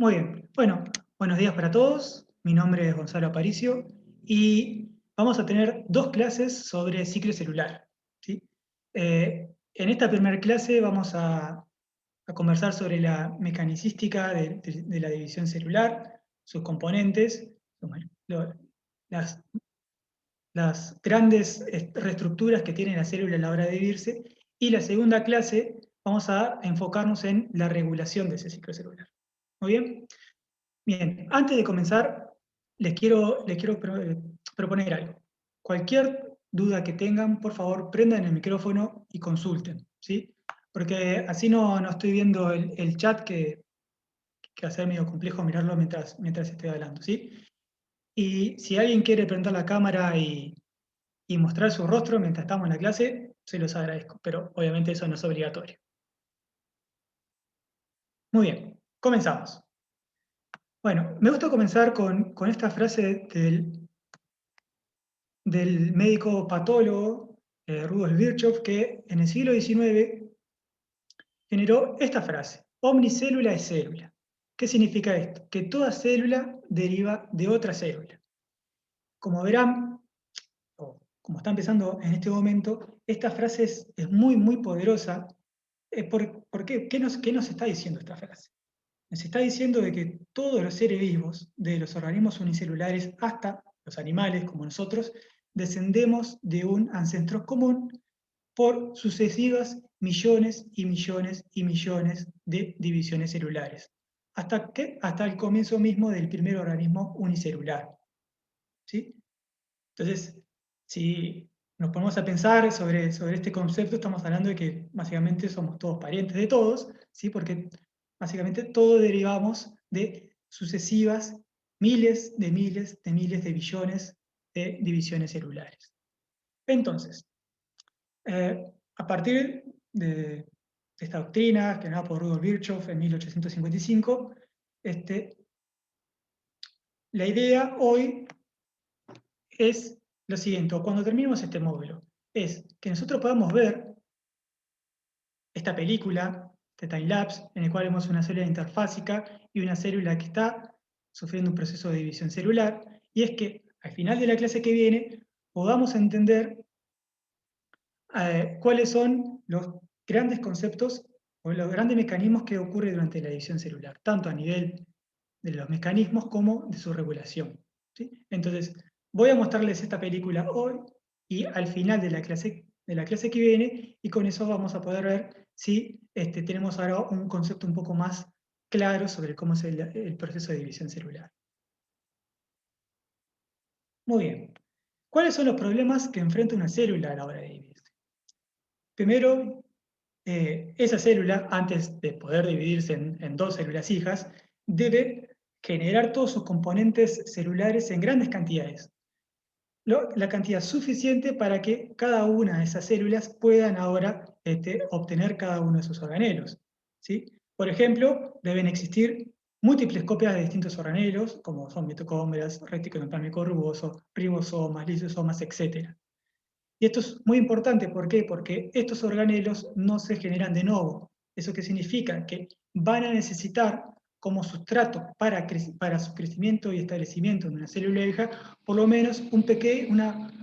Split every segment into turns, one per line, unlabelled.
Muy bien. Bueno, buenos días para todos. Mi nombre es Gonzalo Aparicio y vamos a tener dos clases sobre ciclo celular, ¿sí? En esta primera clase vamos a conversar sobre la mecanicística de la división celular, sus componentes, bueno, las, las grandes reestructuras que tiene la célula a la hora de dividirse. Y la segunda clase vamos a enfocarnos en la regulación de ese ciclo celular. Muy bien. Bien, antes de comenzar, les quiero proponer algo. Cualquier duda que tengan, por favor, prendan el micrófono y consulten, ¿sí? Porque así no estoy viendo el chat que hace medio complejo mirarlo mientras estoy hablando, ¿sí? Y si alguien quiere prender la cámara y mostrar su rostro mientras estamos en la clase, se los agradezco, pero obviamente eso no es obligatorio. Muy bien, comenzamos. Bueno, me gusta comenzar con esta frase del médico patólogo Rudolf Virchow, que en el siglo XIX generó esta frase: omnicélula es célula. ¿Qué significa esto? Que toda célula deriva de otra célula. Como verán, o como está empezando en este momento, esta frase es muy, muy poderosa. ¿Por qué? ¿Qué nos está diciendo esta frase? Nos está diciendo de que todos los seres vivos, de los organismos unicelulares hasta los animales como nosotros, descendemos de un ancestro común por sucesivas millones y millones y millones de divisiones celulares. ¿Hasta qué? Hasta el comienzo mismo del primer organismo unicelular, ¿sí? Entonces, si nos ponemos a pensar sobre este concepto, estamos hablando de que básicamente somos todos parientes de todos, ¿sí? Porque básicamente todos derivamos de sucesivas miles de miles de miles de billones de divisiones celulares. Entonces, a partir de esta doctrina, creada por Rudolf Virchow en 1855, la idea hoy es lo siguiente: cuando terminemos este módulo, es que nosotros podamos ver esta película, este timelapse, en el cual vemos una célula interfásica y una célula que está sufriendo un proceso de división celular, y es que al final de la clase que viene podamos entender cuáles son los grandes conceptos o los grandes mecanismos que ocurren durante la división celular, tanto a nivel de los mecanismos como de su regulación, ¿sí? Entonces, voy a mostrarles esta película hoy y al final de la clase que viene, y con eso vamos a poder ver si tenemos ahora un concepto un poco más claro sobre cómo es el proceso de división celular. Muy bien. ¿Cuáles son los problemas que enfrenta una célula a la hora de dividirse? Primero, esa célula, antes de poder dividirse en dos células hijas, debe generar todos sus componentes celulares en grandes cantidades. La cantidad suficiente para que cada una de esas células puedan ahora obtener cada uno de sus organelos, ¿sí? Por ejemplo, deben existir múltiples copias de distintos organelos, como son mitocondrias, retículo endoplasmático rugoso, ribosomas, lisosomas, etc. Y esto es muy importante, ¿por qué? Porque estos organelos no se generan de nuevo. ¿Eso qué significa? Que van a necesitar como sustrato para su crecimiento y establecimiento en una célula hija, por lo menos un pequeño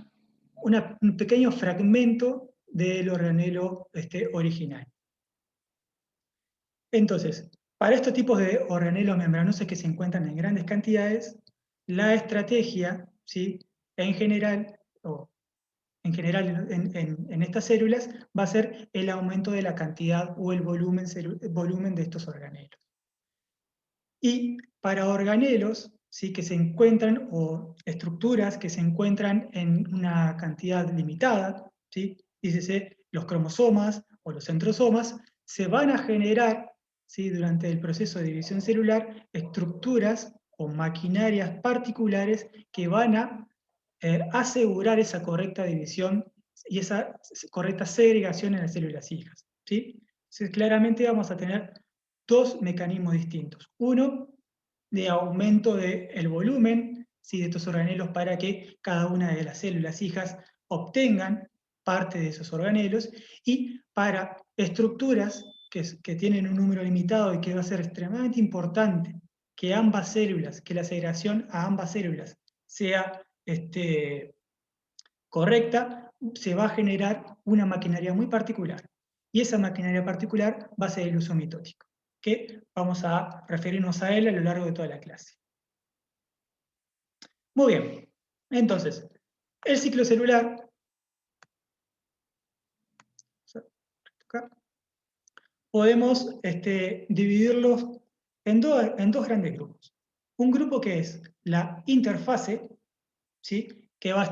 fragmento del organelo original. Entonces, para estos tipos de organelos membranosos que se encuentran en grandes cantidades, la estrategia, ¿sí?, en general, o en estas células, va a ser el aumento de la cantidad o el volumen de estos organelos. Y para organelos, ¿sí?, que se encuentran, o estructuras que se encuentran en una cantidad limitada, ¿sí?, dícese los cromosomas o los centrosomas, se van a generar, ¿sí?, durante el proceso de división celular, estructuras o maquinarias particulares que van a asegurar esa correcta división y esa correcta segregación en las células hijas, ¿sí? Entonces, claramente vamos a tener dos mecanismos distintos. Uno, de aumento del volumen, ¿sí?, de estos organelos, para que cada una de las células hijas obtengan parte de esos organelos, y para estructuras que tienen un número limitado y que va a ser extremadamente importante que ambas células, que la segregación a ambas células sea correcta, se va a generar una maquinaria muy particular. Y esa maquinaria particular va a ser el uso mitótico, que vamos a referirnos a él a lo largo de toda la clase. Muy bien, entonces, el ciclo celular, podemos dividirlos en dos grandes grupos. Un grupo que es la interfase, ¿sí? Que va a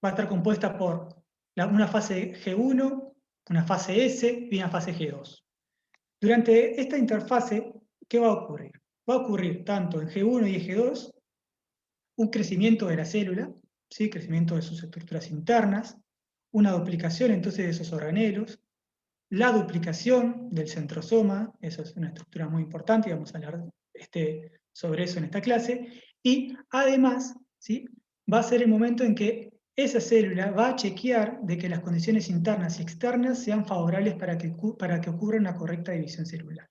estar compuesta por una fase G1, una fase S y una fase G2. Durante esta interfase, ¿qué va a ocurrir? Va a ocurrir tanto en G1 y G2 un crecimiento de la célula, ¿sí? Crecimiento de sus estructuras internas, una duplicación entonces de esos organelos, la duplicación del centrosoma, eso es una estructura muy importante y vamos a hablar sobre eso en esta clase, y además, ¿sí? Va a ser el momento en que esa célula va a chequear de que las condiciones internas y externas sean favorables para que ocurra una correcta división celular.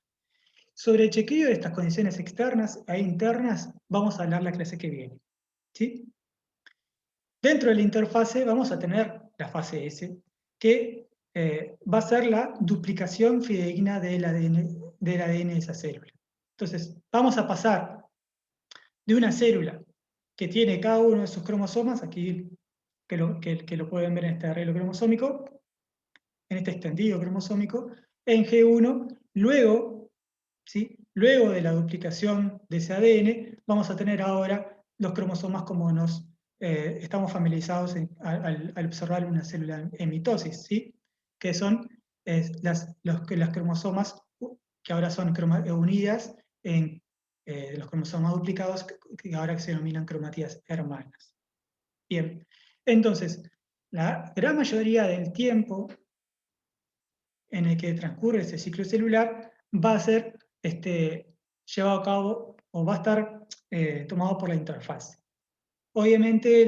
Sobre el chequeo de estas condiciones externas e internas vamos a hablar la clase que viene, ¿sí? Dentro de la interfase vamos a tener la fase S, que va a ser la duplicación fidedigna del ADN de esa célula. Entonces, vamos a pasar de una célula que tiene cada uno de sus cromosomas, aquí que lo pueden ver en este arreglo cromosómico, en este extendido cromosómico, en G1, luego, ¿sí? Luego de la duplicación de ese ADN, vamos a tener ahora los cromosomas como nos estamos familiarizados al observar una célula en mitosis, ¿sí? Que son las cromosomas que ahora son unidas en los cromosomas duplicados, que ahora se denominan cromatías hermanas. Bien, entonces, la gran mayoría del tiempo en el que transcurre ese ciclo celular va a ser llevado a cabo o va a estar tomado por la interfaz. Obviamente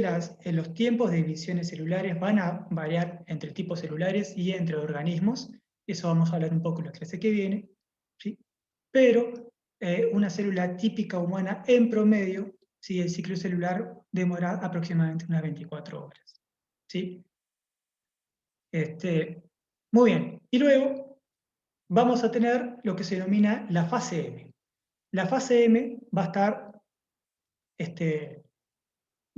los tiempos de divisiones celulares van a variar entre tipos celulares y entre organismos, eso vamos a hablar un poco en la clase que viene, ¿sí? Pero una célula típica humana en promedio, ¿sí? El ciclo celular demora aproximadamente unas 24 horas. ¿Sí? Muy bien, y luego vamos a tener lo que se denomina la fase M. La fase M va a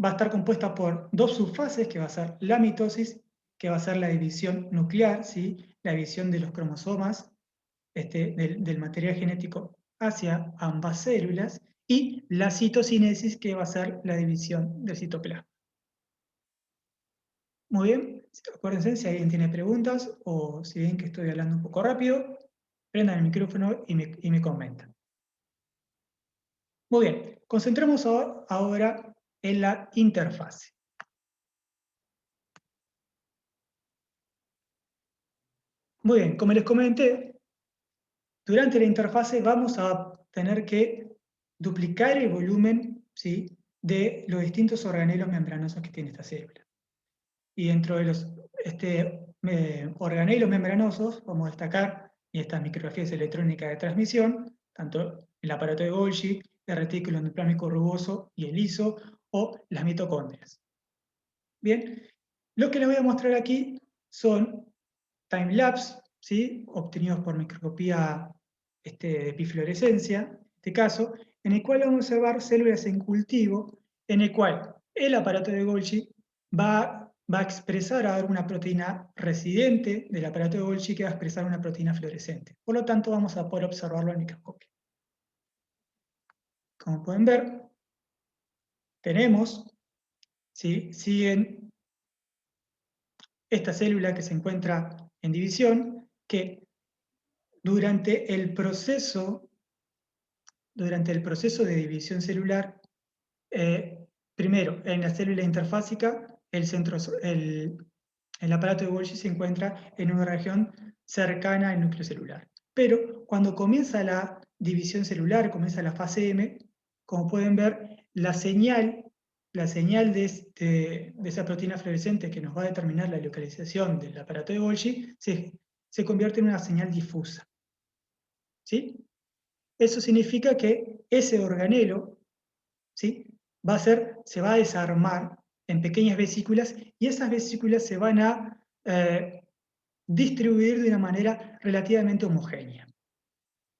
estar compuesta por dos subfases, que va a ser la mitosis, que va a ser la división nuclear, ¿sí? La división de los cromosomas, del material genético hacia ambas células, y la citocinesis, que va a ser la división del citoplasma. Muy bien, acuérdense, si alguien tiene preguntas o si ven que estoy hablando un poco rápido, prendan el micrófono y me comentan. Muy bien, concentremos ahora en la interfase. Muy bien, como les comenté, durante la interfase vamos a tener que duplicar el volumen, ¿sí? De los distintos organelos membranosos que tiene esta célula. Y dentro de los organelos membranosos, vamos a destacar estas micrografías electrónicas de transmisión, tanto el aparato de Golgi, el retículo endoplasmático rugoso y el liso, o las mitocondrias. Bien, lo que les voy a mostrar aquí son timelapse, ¿sí? Obtenidos por microscopía de epifluorescencia, en este caso, en el cual vamos a observar células en cultivo, en el cual el aparato de Golgi va a expresar ahora una proteína residente del aparato de Golgi que va a expresar una proteína fluorescente. Por lo tanto, vamos a poder observarlo al microscopio. Como pueden ver, tenemos, ¿sí? Siguen esta célula que se encuentra en división, que durante el proceso de división celular, primero, en la célula interfásica, el aparato de Golgi se encuentra en una región cercana al núcleo celular. Pero cuando comienza la división celular, comienza la fase M, como pueden ver, la señal de esa proteína fluorescente que nos va a determinar la localización del aparato de Golgi se convierte en una señal difusa. ¿Sí? eso significa que ese organelo, ¿sí?, se va a desarmar en pequeñas vesículas y esas vesículas se van a distribuir de una manera relativamente homogénea.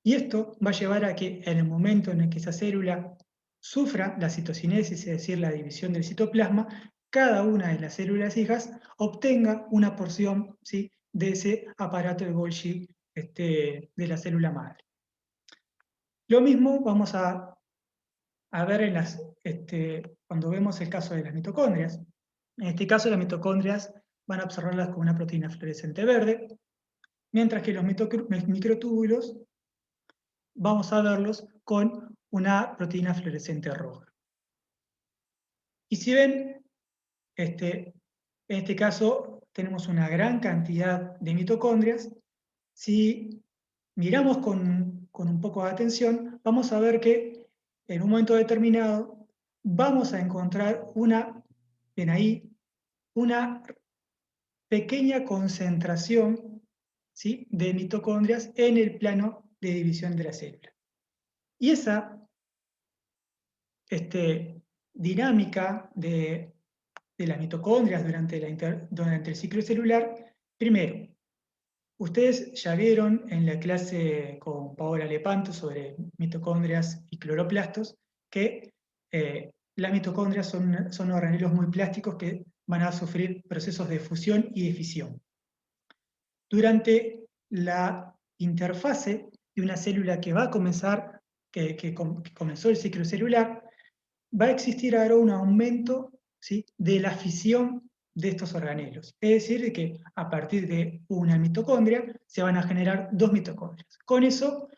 Y esto va a llevar a que en el momento en el que esa célula sufra la citocinesis, es decir, la división del citoplasma, cada una de las células hijas obtenga una porción, ¿sí?, de ese aparato de Golgi de la célula madre. Lo mismo vamos a ver cuando vemos el caso de las mitocondrias. En este caso, las mitocondrias van a observarlas con una proteína fluorescente verde, mientras que los microtúbulos vamos a verlos con una proteína fluorescente roja. Y si ven, en este caso tenemos una gran cantidad de mitocondrias. Si miramos con un poco de atención, vamos a ver que en un momento determinado vamos a encontrar ven ahí, una pequeña concentración, ¿sí?, de mitocondrias en el plano de división de la célula. Y esa dinámica de las mitocondrias durante el ciclo celular, primero, ustedes ya vieron en la clase con Paola Lepanto sobre mitocondrias y cloroplastos que las mitocondrias son organelos muy plásticos que van a sufrir procesos de fusión y de fisión. Durante la interfase de una célula que va a comenzar, que comenzó el ciclo celular, va a existir ahora un aumento, ¿sí?, de la fisión de estos organelos. Es decir, que a partir de una mitocondria se van a generar dos mitocondrias. Con eso,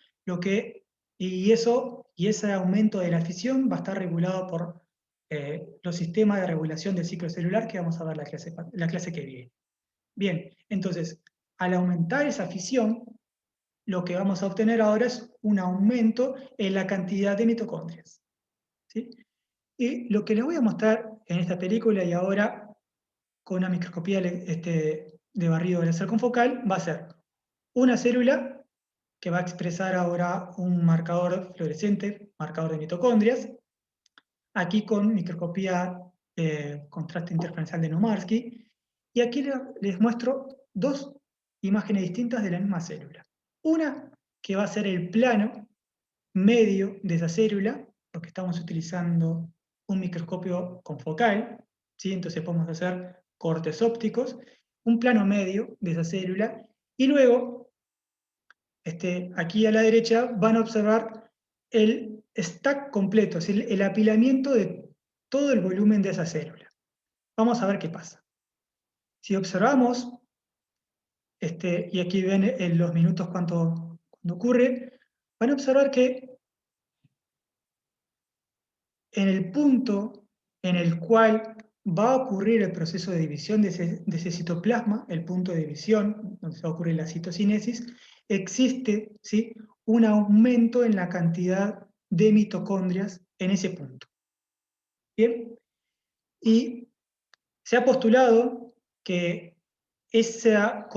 ese aumento de la fisión va a estar regulado por los sistemas de regulación del ciclo celular que vamos a ver la clase que viene. Bien, entonces, al aumentar esa fisión, lo que vamos a obtener ahora es un aumento en la cantidad de mitocondrias, ¿sí? Y lo que les voy a mostrar en esta película y ahora con una microscopía de barrido láser confocal va a ser una célula que va a expresar ahora un marcador fluorescente, marcador de mitocondrias, aquí con microscopía contraste interferencial de Nomarsky, y aquí les muestro dos imágenes distintas de la misma célula. Una que va a ser el plano medio de esa célula, porque estamos utilizando un microscopio confocal, ¿sí? Entonces podemos hacer cortes ópticos, un plano medio de esa célula, y luego, aquí a la derecha, van a observar el stack completo, es decir, el apilamiento de todo el volumen de esa célula. Vamos a ver qué pasa. Si observamos, y aquí ven en los minutos cuando ocurre, van a observar que en el punto en el cual va a ocurrir el proceso de división de ese citoplasma, el punto de división, donde se va a ocurrir la citocinesis, existe, ¿sí?, un aumento en la cantidad de mitocondrias en ese punto. ¿Bien? Y se ha postulado que esa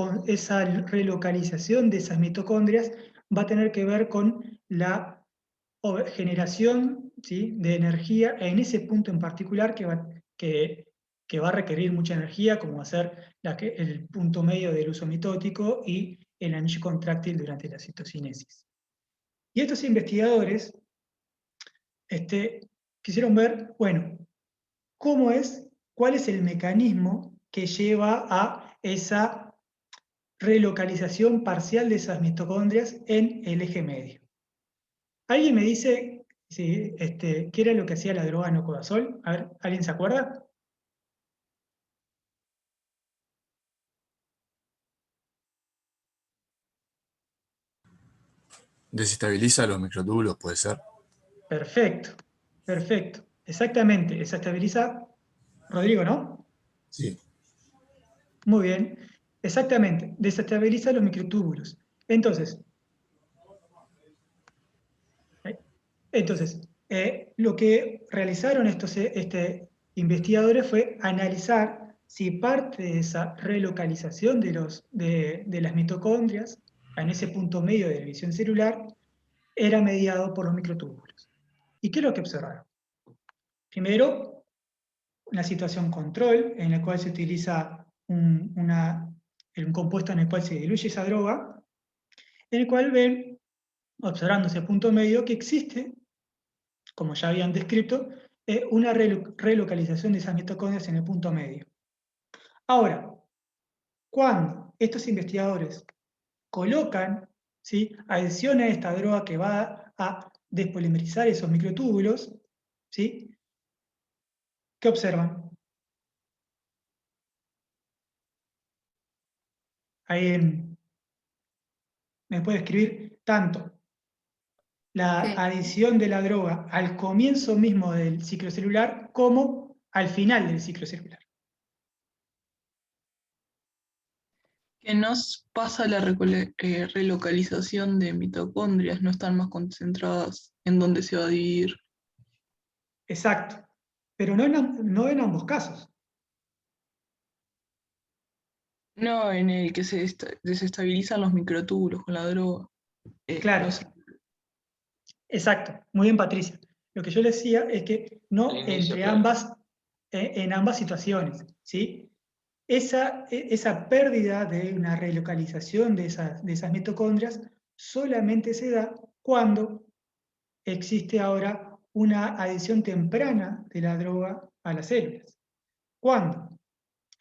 relocalización de esas mitocondrias va a tener que ver con la generación, ¿sí?, de energía en ese punto en particular que va a requerir mucha energía, como va a ser el punto medio del uso mitótico y el anillo contráctil durante la citocinesis. Y estos investigadores quisieron ver, bueno, cuál es el mecanismo que lleva a esa relocalización parcial de esas mitocondrias en el eje medio. ¿Alguien me dice qué era lo que hacía la droga nocodazol? A ver, ¿alguien se acuerda?
Desestabiliza los microtúbulos, puede ser.
Perfecto, perfecto. Exactamente, desestabiliza. Rodrigo, ¿no?
Sí.
Muy bien. Exactamente, desestabiliza los microtúbulos. Entonces, lo que realizaron estos investigadores fue analizar si parte de esa relocalización de las mitocondrias en ese punto medio de división celular era mediado por los microtúbulos. ¿Y qué es lo que observaron? Primero, una situación control en la cual se utiliza un compuesto en el cual se diluye esa droga, en el cual ven, observando ese punto medio, que existe, como ya habían descrito, una relocalización de esas mitocondrias en el punto medio. Ahora, cuando estos investigadores colocan, ¿sí?, adicionan a esta droga que va a despolimerizar esos microtúbulos, ¿sí?, ¿qué observan? Ahí me puede escribir tanto la
Sí.
adición de la droga al comienzo mismo del ciclo celular como al final del ciclo celular.
Que nos pasa la relocalización de mitocondrias, no están más concentradas en dónde se va a dividir.
Exacto, pero no en ambos casos.
No, en el que se desestabilizan los microtúbulos con la droga.
Claro, exacto. Muy bien, Patricia. Lo que yo le decía es que no
Al inicio,
entre
claro.
en ambas situaciones, ¿sí? Esa pérdida de una relocalización de esas mitocondrias solamente se da cuando existe ahora una adición temprana de la droga a las células. Cuando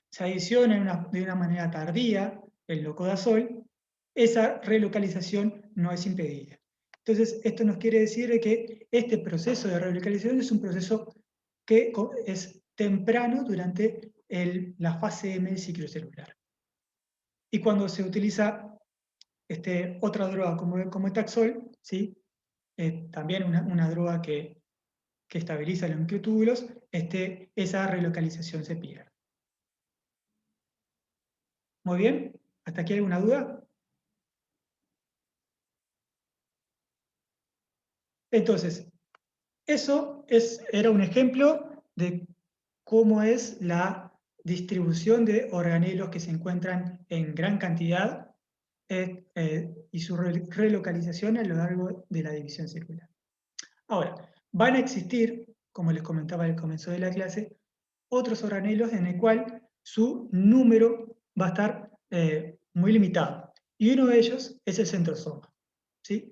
se adiciona de una manera tardía el locodazol, esa relocalización no es impedida. Entonces, esto nos quiere decir que este proceso de relocalización es un proceso que es temprano durante la fase M del ciclo celular. Y cuando se utiliza otra droga como el Taxol, ¿sí?, también una droga que estabiliza los microtúbulos, esa relocalización se pierde. Muy bien, ¿hasta aquí alguna duda? Entonces, eso era un ejemplo de cómo es la distribución de organelos que se encuentran en gran cantidad y su relocalización a lo largo de la división celular. Ahora, van a existir, como les comentaba al comienzo de la clase, otros organelos en el cual su número va a estar muy limitado. Y uno de ellos es el centrosoma, ¿sí?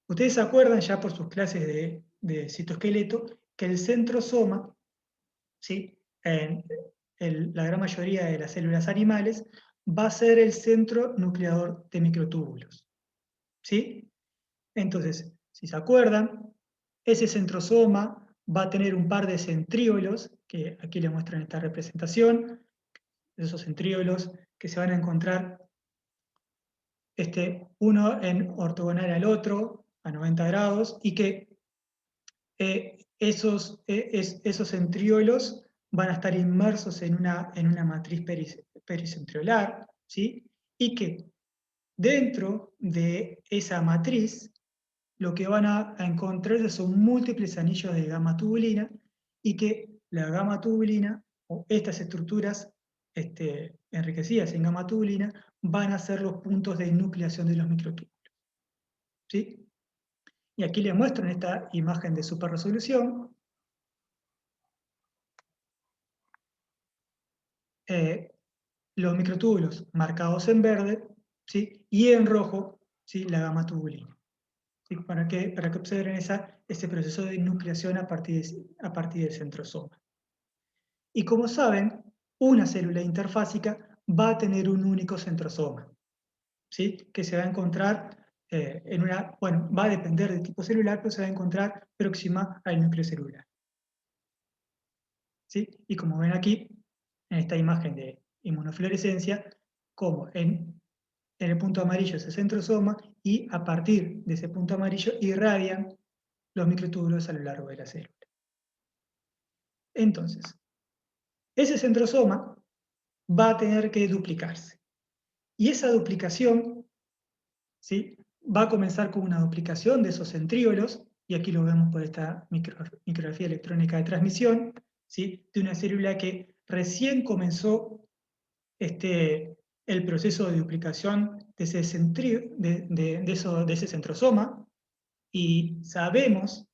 Ustedes se acuerdan ya por sus clases de citoesqueleto que el centrosoma, ¿sí?, la gran mayoría de las células animales, va a ser el centro nucleador de microtúbulos, ¿sí? Entonces, si se acuerdan, ese centrosoma va a tener un par de centríolos, que aquí les muestran esta representación, esos centríolos que se van a encontrar uno en ortogonal al otro, a 90 grados, y que esos centriolos van a estar inmersos en una matriz pericentriolar, ¿sí?, y que dentro de esa matriz lo que van a encontrar son múltiples anillos de gamma tubulina y que la gamma tubulina o estas estructuras enriquecidas en gamma tubulina van a ser los puntos de nucleación de los microtúbulos, ¿sí? Y aquí les muestro en esta imagen de superresolución los microtúbulos marcados en verde, ¿sí?, y en rojo, ¿sí?, la gamma tubulina, ¿sí?, para que observen ese proceso de nucleación a partir del centrosoma. Y como saben, una célula interfásica va a tener un único centrosoma, ¿sí?, que se va a encontrar va a depender del tipo celular, pero se va a encontrar próxima al núcleo celular, ¿sí? Y como ven aquí, en esta imagen de inmunofluorescencia, como en el punto amarillo es el centrosoma y a partir de ese punto amarillo irradian los microtúbulos a lo largo de la célula. Entonces, ese centrosoma va a tener que duplicarse. Y esa duplicación, ¿sí?, va a comenzar con una duplicación de esos centríolos, y aquí lo vemos por esta micrografía electrónica de transmisión, ¿sí?, de una célula que recién comenzó el proceso de duplicación de ese centrosoma, y sabemos,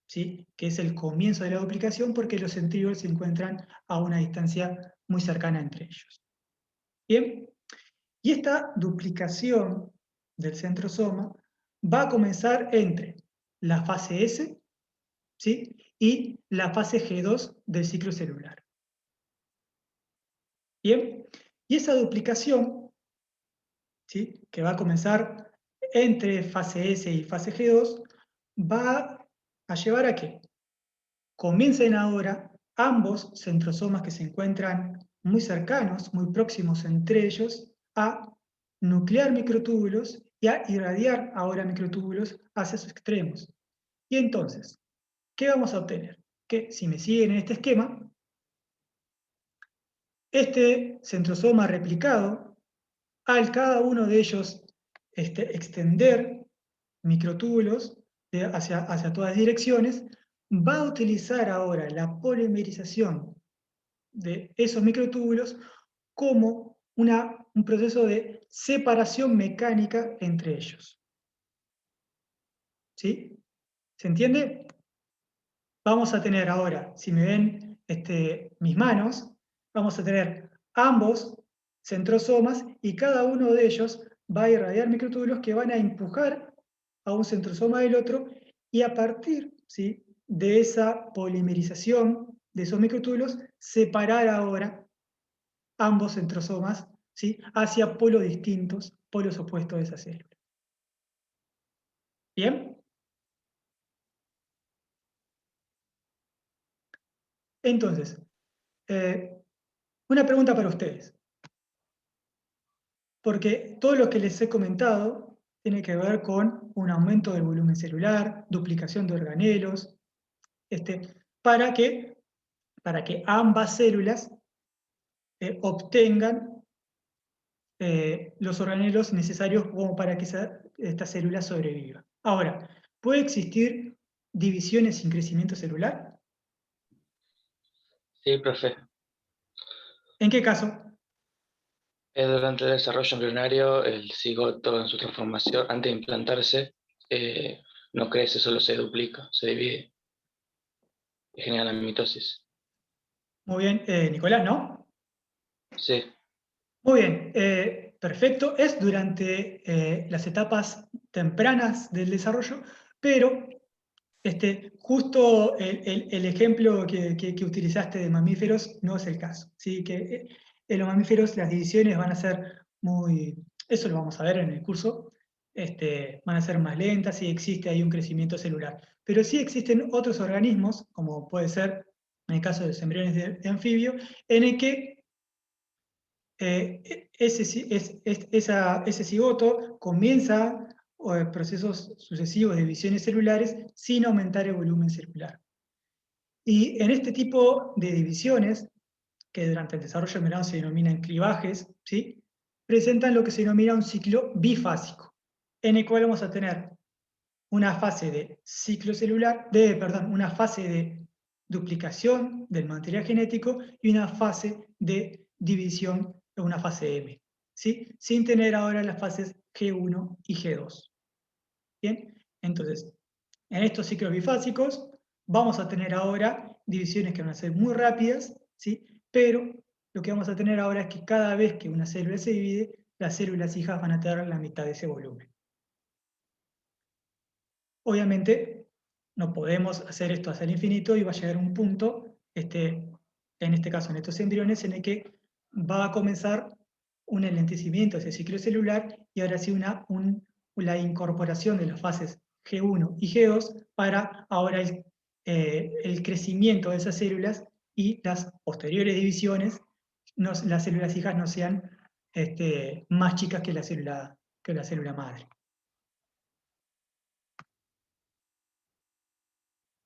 ¿sí?, que es el comienzo de la duplicación porque los centríolos se encuentran a una distancia muy cercana entre ellos. Bien, y esta duplicación del centrosoma va a comenzar entre la fase S, ¿sí?, y la fase G2 del ciclo celular. Bien, y esa duplicación, ¿sí?, que va a comenzar entre fase S y fase G2, va a llevar a que comiencen ahora ambos centrosomas que se encuentran muy cercanos, muy próximos entre ellos, a nuclear microtúbulos y a irradiar ahora microtúbulos hacia sus extremos. Y entonces, ¿qué vamos a obtener? Que si me siguen en este esquema, este centrosoma replicado, al cada uno de ellos extender microtúbulos hacia todas direcciones, va a utilizar ahora la polimerización de esos microtúbulos como un proceso de separación mecánica entre ellos. ¿Sí? ¿Se entiende? Vamos a tener ahora, si me ven mis manos, vamos a tener ambos centrosomas y cada uno de ellos va a irradiar microtúbulos que van a empujar a un centrosoma del otro y a partir, ¿sí?, de esa polimerización de esos microtúbulos, separar ahora ambos centrosomas, ¿sí?, hacia polos distintos, polos opuestos de esa célula. ¿Bien? Entonces, una pregunta para ustedes, porque todo lo que les he comentado tiene que ver con un aumento del volumen celular, duplicación de organelos, para que, ambas células obtengan los organelos necesarios como para que esta célula sobreviva. Ahora, ¿puede existir divisiones sin crecimiento celular?
Sí, profe.
¿En qué caso?
Durante el desarrollo embrionario, el cigoto en su transformación, antes de implantarse, no crece, solo se duplica, se divide y genera la mitosis.
Muy bien, Nicolás, ¿no?
Sí,
Muy bien, perfecto. Es durante las etapas tempranas del desarrollo, pero justo el ejemplo que utilizaste de mamíferos no es el caso. ¿Sí? Que en los mamíferos las divisiones van a ser eso lo vamos a ver en el curso, van a ser más lentas y existe ahí un crecimiento celular. Pero sí existen otros organismos, como puede ser en el caso de los embriones de anfibio, en el que ese cigoto comienza procesos sucesivos de divisiones celulares sin aumentar el volumen celular. Y en este tipo de divisiones, que durante el desarrollo embrionario se denominan clivajes, ¿sí?, presentan lo que se denomina un ciclo bifásico, en el cual vamos a tener una fase de ciclo celular, una fase de duplicación del material genético y una fase de división, una fase M, ¿sí?, sin tener ahora las fases G1 y G2. Bien, entonces, en estos ciclos bifásicos vamos a tener ahora divisiones que van a ser muy rápidas, ¿sí?, pero lo que vamos a tener ahora es que cada vez que una célula se divide, las células hijas van a tener la mitad de ese volumen. Obviamente, no podemos hacer esto hasta el infinito y va a llegar un punto, en este caso en estos embriones, en el que va a comenzar un enlentecimiento de ese ciclo celular y ahora sí la incorporación de las fases G1 y G2 para ahora el crecimiento de esas células y las posteriores divisiones, las células hijas no sean más chicas que la célula madre.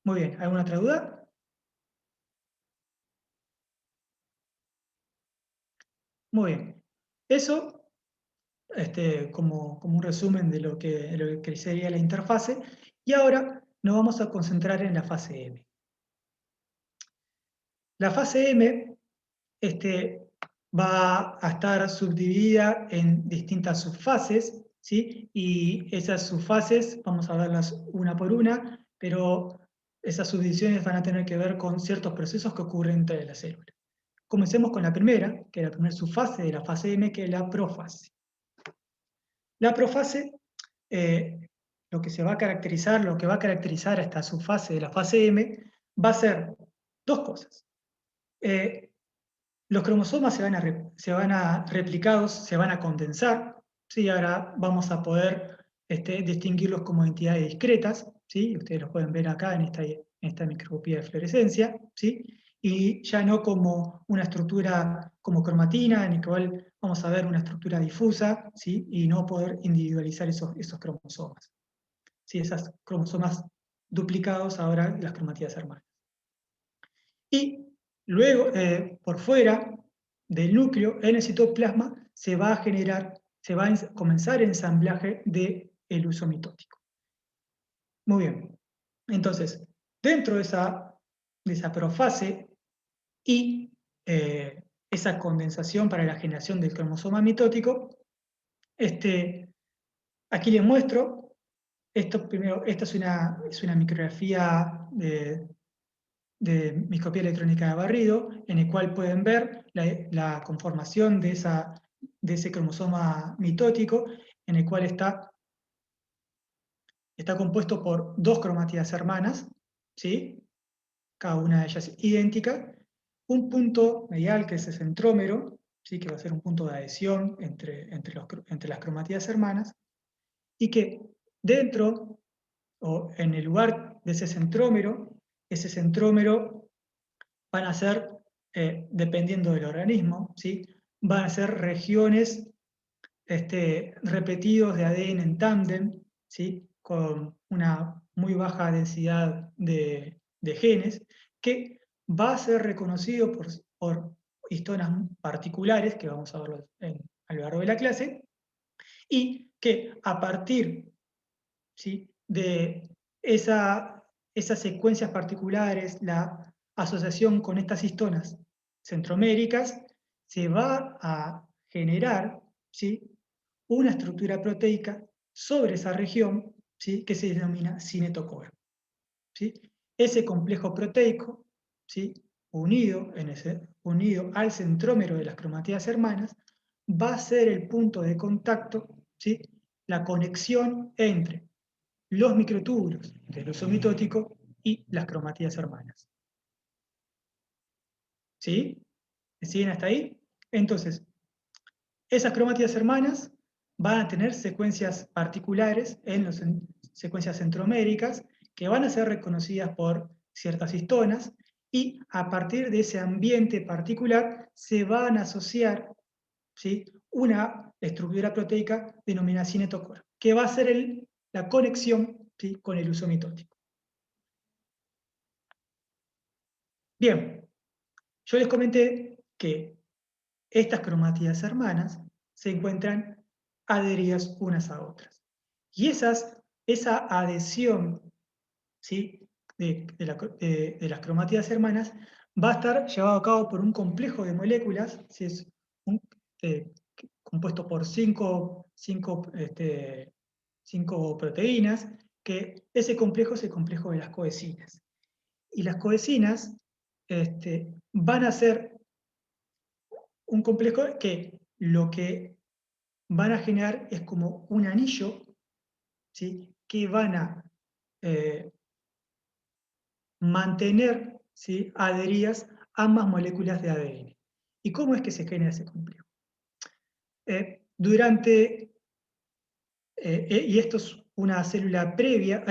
Muy bien, ¿alguna otra duda? Muy bien. Eso, como un resumen de lo que sería la interfase. Y ahora nos vamos a concentrar en la fase M. La fase M va a estar subdividida en distintas subfases, ¿sí? Y esas subfases, vamos a verlas una por una, pero esas subdivisiones van a tener que ver con ciertos procesos que ocurren dentro de la célula. Comencemos con la primera, que es la primera subfase de la fase M, que es la profase. La profase, lo que va a caracterizar a esta subfase de la fase M, va a ser dos cosas. Los cromosomas se van a replicados, se van a condensar, ¿sí? Ahora vamos a poder distinguirlos como entidades discretas, ¿sí? Ustedes los pueden ver acá en esta microscopía de fluorescencia, ¿sí? Y ya no como una estructura como cromatina, en la cual vamos a ver una estructura difusa, ¿sí? Y no poder individualizar esos cromosomas. ¿Sí? Esas cromosomas duplicados, ahora las cromatidas hermanas. Y luego, por fuera del núcleo, en el citoplasma, se va a comenzar el ensamblaje del uso mitótico. Muy bien. Entonces, dentro de esa profase y esa condensación para la generación del cromosoma mitótico, aquí les muestro, esta es una micrografía de microscopía electrónica de barrido, en el cual pueden ver la conformación de ese cromosoma mitótico, en el cual está compuesto por dos cromátidas hermanas, ¿sí? Cada una de ellas idéntica, un punto medial que es el centrómero, ¿sí? Que va a ser un punto de adhesión entre las cromátidas hermanas, y que dentro o en el lugar de ese centrómero van a ser, dependiendo del organismo, ¿sí? Van a ser regiones repetidos de ADN en tándem, ¿sí? Con una muy baja densidad de genes, que va a ser reconocido por histonas particulares, que vamos a verlo a lo largo de la clase, y que a partir, ¿sí? de esas secuencias particulares, la asociación con estas histonas centroméricas, se va a generar, ¿sí? una estructura proteica sobre esa región, ¿sí? que se denomina cinetocoa, ¿sí? Ese complejo proteico, ¿sí? unido al centrómero de las cromátidas hermanas, va a ser el punto de contacto, ¿sí? la conexión entre los microtúbulos del uso mitótico y las cromátidas hermanas. ¿Sí? ¿Me siguen hasta ahí? Entonces, esas cromátidas hermanas van a tener secuencias particulares, secuencias centroméricas, que van a ser reconocidas por ciertas histonas, y a partir de ese ambiente particular se van a asociar, ¿sí? una estructura proteica denominada cinetocoa, que va a ser la conexión, ¿sí? con el uso mitótico. Bien, yo les comenté que estas cromátidas hermanas se encuentran adheridas unas a otras. Y esa adhesión, ¿sí? de las cromátidas hermanas va a estar llevado a cabo por un complejo de moléculas, ¿sí? Es eh, compuesto por cinco proteínas, que ese complejo es el complejo de las coecinas. Y las coecinas van a ser un complejo que lo que van a generar es como un anillo, ¿sí? que van a mantener, ¿sí? adheridas ambas moléculas de ADN. ¿Y cómo es que se genera ese complejo? Y esto es una célula previa,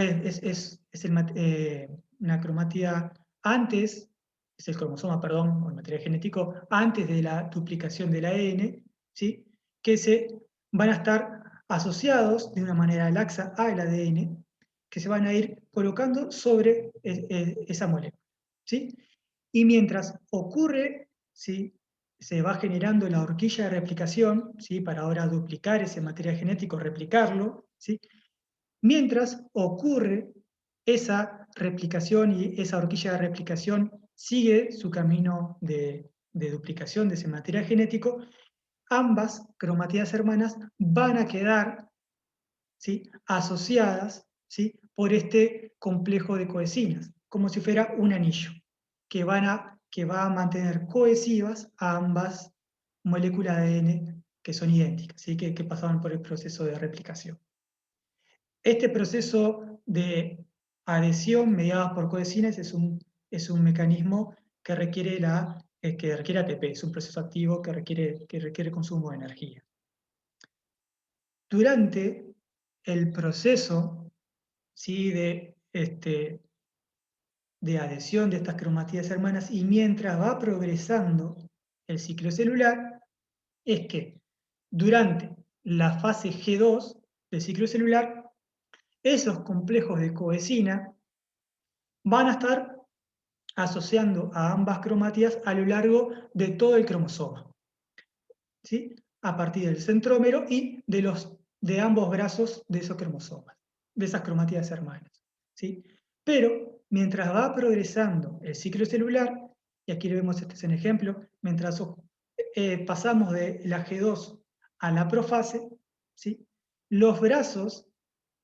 una cromátida antes, es el cromosoma, perdón, o el material genético, antes de la duplicación del ADN, ¿sí? que se van a estar asociados de una manera laxa al ADN, que se van a ir colocando sobre esa molécula. ¿Sí? Y mientras ocurre, ¿sí? se va generando la horquilla de replicación, ¿sí? para ahora duplicar ese material genético, replicarlo, ¿sí? Mientras ocurre esa replicación y esa horquilla de replicación sigue su camino de duplicación de ese material genético, ambas cromátidas hermanas van a quedar, ¿sí?, asociadas, ¿sí?, por este complejo de cohesinas, como si fuera un anillo, que va a mantener cohesivas a ambas moléculas de ADN que son idénticas, ¿sí?, que pasaban por el proceso de replicación. Este proceso de adhesión mediada por cohesinas es un mecanismo que requiere ATP, es un proceso activo que requiere consumo de energía. Durante el proceso, ¿sí?, de adhesión de estas cromatidas hermanas y mientras va progresando el ciclo celular, es que durante la fase G2 del ciclo celular, esos complejos de cohesina van a estar asociando a ambas cromátidas a lo largo de todo el cromosoma, ¿sí?, a partir del centrómero y de ambos brazos de esos cromosomas, de esas cromátidas hermanas, ¿sí? Pero mientras va progresando el ciclo celular, y aquí lo vemos, este es un ejemplo, mientras pasamos de la G2 a la profase, ¿sí?, los brazos,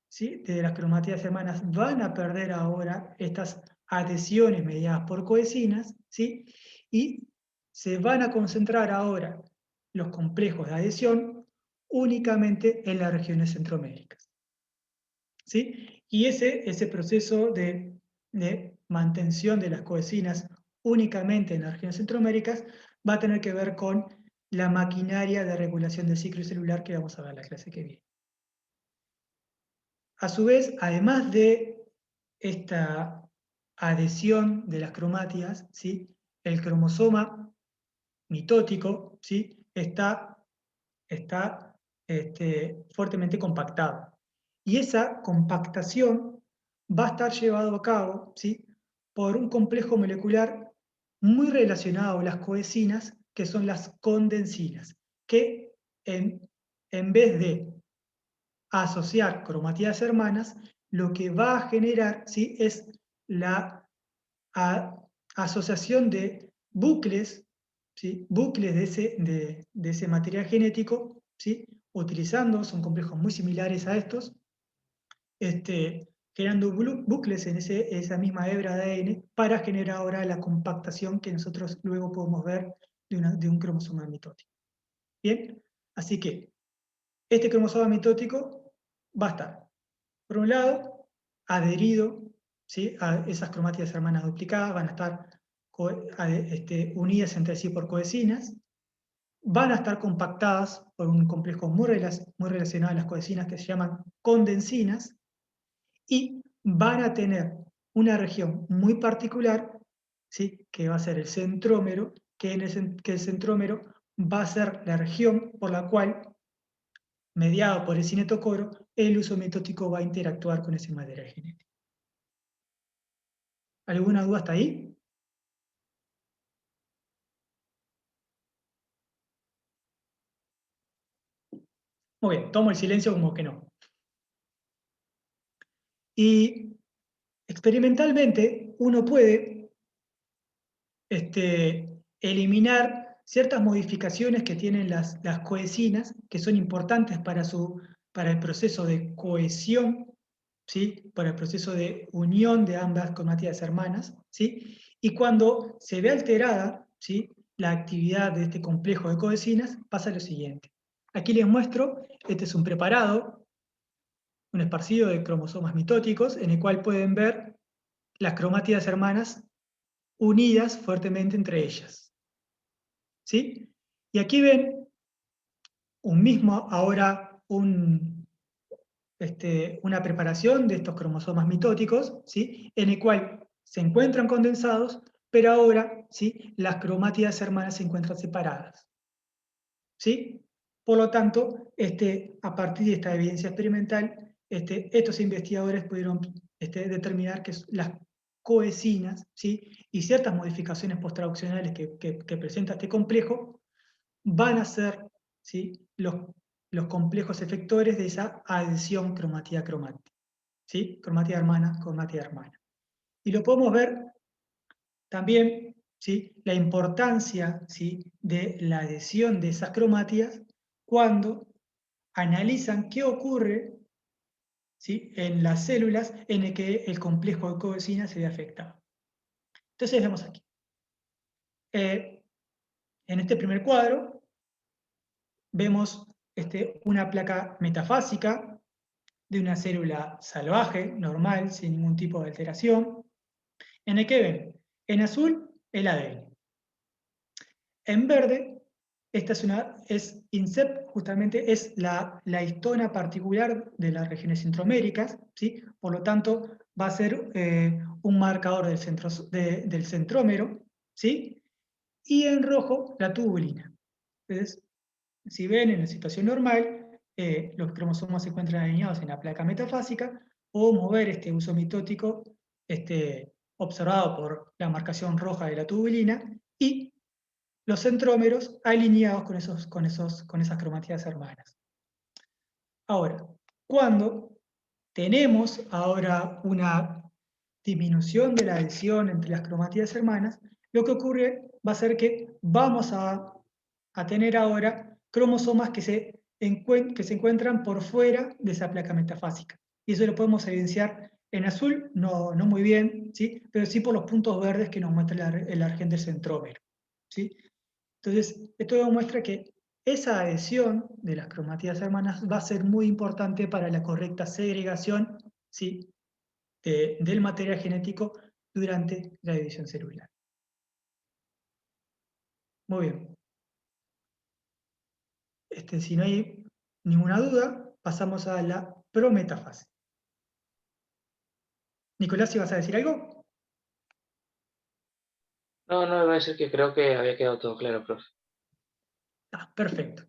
¿sí?, de las cromátidas hermanas van a perder ahora estas adhesiones mediadas por cohesinas, ¿sí?, y se van a concentrar ahora los complejos de adhesión únicamente en las regiones centroméricas, ¿sí? Y ese proceso de mantención de las cohesinas únicamente en las regiones centroméricas va a tener que ver con la maquinaria de regulación del ciclo celular que vamos a ver en la clase que viene. A su vez, además de esta adhesión de las cromátidas, ¿sí?, el cromosoma mitótico, ¿sí?, está fuertemente compactado. Y esa compactación va a estar llevado a cabo, ¿sí?, por un complejo molecular muy relacionado a las cohesinas, que son las condensinas, que en vez de asociar cromátidas hermanas, lo que va a generar, ¿sí?, es la asociación de bucles, ¿sí?, bucles de ese material genético, ¿sí?, son complejos muy similares a estos, generando bucles en esa misma hebra de ADN para generar ahora la compactación que nosotros luego podemos ver de un cromosoma mitótico. Bien, así que este cromosoma mitótico va a estar, por un lado, adherido, ¿sí?, a esas cromátidas hermanas duplicadas, van a estar unidas entre sí por cohesinas, van a estar compactadas por un complejo muy relacionado a las cohesinas que se llaman condensinas, y van a tener una región muy particular, ¿sí?, que va a ser el centrómero, que el centrómero va a ser la región por la cual, mediado por el cinetocoro, el uso mitótico va a interactuar con ese material genético. ¿Alguna duda hasta ahí? Muy bien, tomo el silencio como que no. Y experimentalmente uno puede eliminar ciertas modificaciones que tienen las cohesinas, que son importantes para el proceso de cohesión, ¿sí?, para el proceso de unión de ambas cromátidas hermanas, ¿sí? Y cuando se ve alterada, ¿sí?, la actividad de este complejo de cohesinas, pasa lo siguiente. Aquí les muestro, este es un preparado, un esparcido de cromosomas mitóticos, en el cual pueden ver las cromátidas hermanas unidas fuertemente entre ellas, ¿sí? Y aquí ven una preparación de estos cromosomas mitóticos, ¿sí?, en el cual se encuentran condensados, pero ahora, ¿sí?, las cromátidas hermanas se encuentran separadas, ¿sí? Por lo tanto, a partir de esta evidencia experimental, estos investigadores pudieron determinar que las cohesinas, ¿sí?, y ciertas modificaciones posttraduccionales que presenta este complejo van a ser, ¿sí?, los complejos efectores de esa adhesión cromatida-cromática, ¿sí?, cromátida hermana. Y lo podemos ver también, ¿sí?, la importancia, ¿sí?, de la adhesión de esas cromátidas cuando analizan qué ocurre ¿sí?, en las células en el que el complejo de cocina se ve afectado. Entonces vemos aquí. En este primer cuadro vemos una placa metafásica de una célula salvaje, normal, sin ningún tipo de alteración, en el que ven, en azul, el ADN. En verde, esta es INSEP, justamente es la histona particular de las regiones centroméricas, ¿sí? Por lo tanto, va a ser un marcador del centrómero, ¿sí? Y en rojo, la tubulina. Entonces, si ven en la situación normal, los cromosomas se encuentran alineados en la placa metafásica, podemos ver este uso mitótico observado por la marcación roja de la tubulina y los centrómeros alineados con esas cromatías hermanas. Ahora, cuando tenemos ahora una disminución de la adhesión entre las cromatías hermanas, lo que ocurre va a ser que vamos a tener ahora cromosomas que se encuentran por fuera de esa placa metafásica. Y eso lo podemos evidenciar en azul, no muy bien, ¿sí?, pero sí por los puntos verdes que nos muestra el argen del centrómero, ¿sí? Entonces, esto demuestra que esa adhesión de las cromatías hermanas va a ser muy importante para la correcta segregación, ¿sí?, del material genético durante la división celular. Muy bien. Si no hay ninguna duda, pasamos a la prometafase. Nicolás, ¿si vas a decir algo?
No, iba a decir que creo que había quedado todo claro, profe.
Perfecto.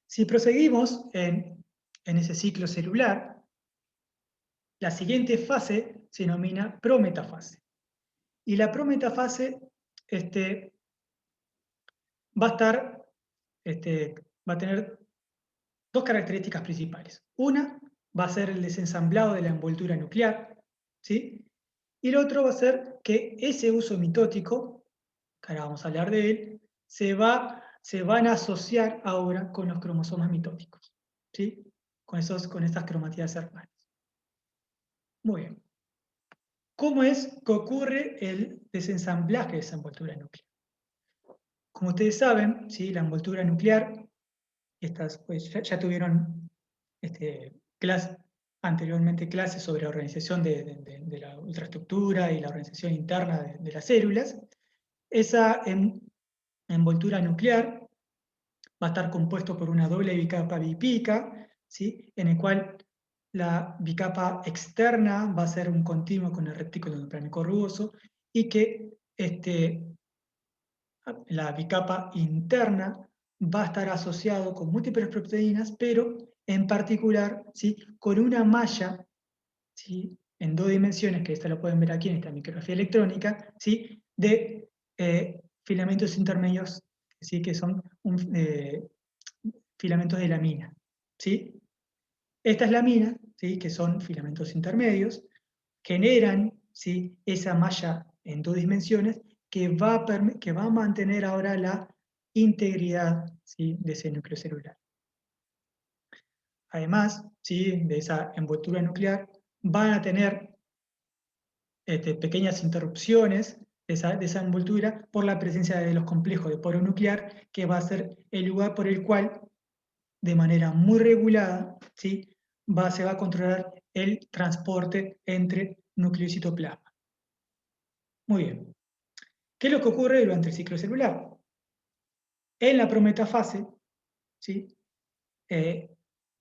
Si proseguimos en ese ciclo celular, la siguiente fase se denomina prometafase. Y la prometafase va a tener dos características principales. Una va a ser el desensamblado de la envoltura nuclear, ¿sí? Y lo otro va a ser que ese uso mitótico, que ahora vamos a hablar de él, se van a asociar ahora con los cromosomas mitóticos, ¿sí?, con estas cromatías hermanas. Muy bien. ¿Cómo es que ocurre el desensamblaje de esa envoltura nuclear? Como ustedes saben, ¿sí?, la envoltura nuclear, pues, ya tuvieron anteriormente clases sobre la organización de la ultraestructura y la organización interna de las células. Esa envoltura nuclear va a estar compuesto por una doble bicapa bipídica, ¿sí?, en el cual la bicapa externa va a ser un continuo con el retículo endoplasmático rugoso y que la bicapa interna va a estar asociado con múltiples proteínas, pero en particular, ¿sí?, con una malla, ¿sí?, en 2 dimensiones, que esta lo pueden ver aquí en esta micrografía electrónica, ¿sí?, de filamentos intermedios, ¿sí?, que son filamentos de lamina, ¿sí? Estas laminas, ¿sí?, que son filamentos intermedios, generan, ¿sí?, esa malla en 2 dimensiones que va a mantener ahora la integridad, ¿sí?, de ese núcleo celular. Además, ¿sí?, de esa envoltura nuclear, van a tener pequeñas interrupciones de esa envoltura por la presencia de los complejos de poro nuclear, que va a ser el lugar por el cual, de manera muy regulada, ¿sí?, se va a controlar el transporte entre núcleo y citoplasma. Muy bien. ¿Qué es lo que ocurre durante el ciclo celular? En la prometafase, ¿sí?,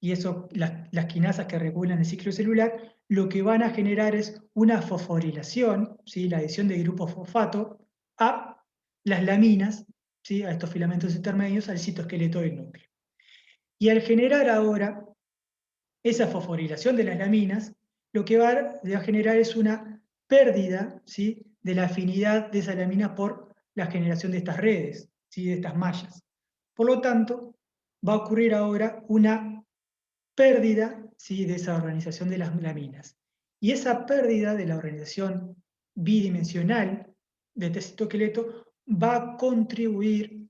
y eso, las quinasas que regulan el ciclo celular, lo que van a generar es una fosforilación, ¿sí?, la adición de grupos fosfato a las laminas, ¿sí?, a estos filamentos intermedios, al citoesqueleto del núcleo. Y al generar ahora esa fosforilación de las laminas, lo que va a generar es una pérdida, ¿sí?, de la afinidad de esa lamina por la generación de estas redes, ¿sí?, de estas mallas. Por lo tanto, va a ocurrir ahora una pérdida, ¿sí?, de esa organización de las laminas. Y esa pérdida de la organización bidimensional de este citoesqueleto va a contribuir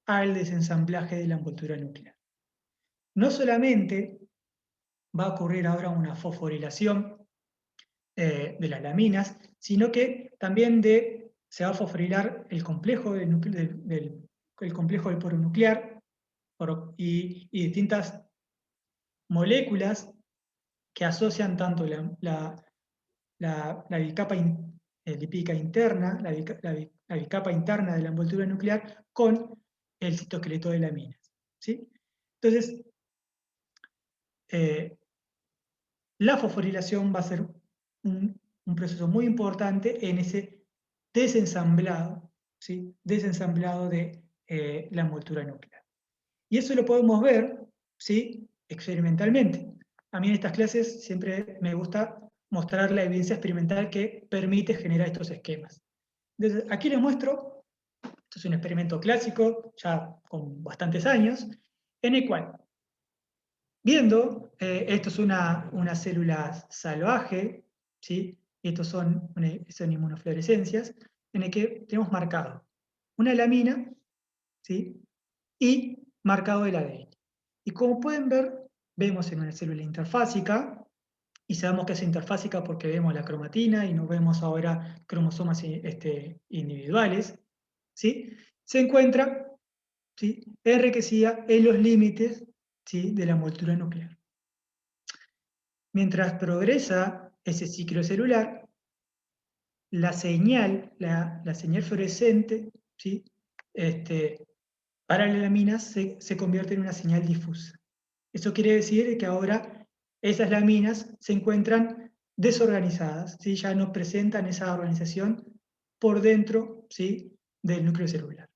al desensamblaje de la envoltura nuclear. No solamente va a ocurrir ahora una fosforilación de las laminas, sino que también se va a fosforilar el complejo el complejo del poro nuclear y distintas moléculas que asocian tanto la bicapa lipídica interna, la bicapa interna de la envoltura nuclear con el citoesqueleto de laminas, ¿sí? Entonces, la fosforilación va a ser un proceso muy importante en ese desensamblado, ¿sí? Desensamblado de la envoltura nuclear. Y eso lo podemos ver, ¿sí? Experimentalmente. A mí en estas clases siempre me gusta mostrar la evidencia experimental que permite generar estos esquemas. Entonces, aquí les muestro, esto es un experimento clásico, ya con bastantes años, en el cual, viendo, esto es una célula salvaje, ¿sí? Estos son inmunofluorescencias, en el que tenemos marcado una lamina, ¿sí? Y marcado el ADN. Y como pueden ver, vemos en una célula interfásica, y sabemos que es interfásica porque vemos la cromatina y no vemos ahora cromosomas individuales, ¿sí? Se encuentra, ¿sí?, enriquecida en los límites, ¿sí?, de la envoltura nuclear. Mientras progresa ese ciclo celular, la señal fluorescente, ¿sí?, para la lamina se convierte en una señal difusa. Eso quiere decir que ahora esas laminas se encuentran desorganizadas, ¿sí? Ya no presentan esa organización por dentro, ¿sí?, del núcleo celular.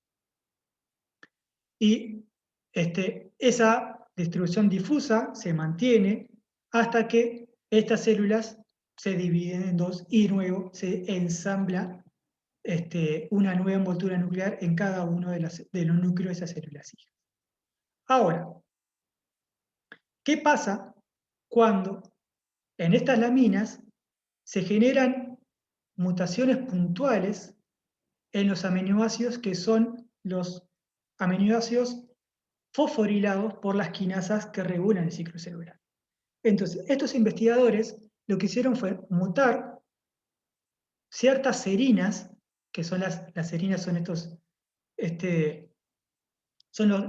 Y esa distribución difusa se mantiene hasta que estas células se dividen en dos y luego se ensambla una nueva envoltura nuclear en cada uno de los núcleos de esas células hijas. Ahora, ¿qué pasa cuando en estas laminas se generan mutaciones puntuales en los aminoácidos que son los aminoácidos fosforilados por las quinasas que regulan el ciclo celular? Entonces, estos investigadores lo que hicieron fue mutar ciertas serinas, que son las serinas, son estos, son los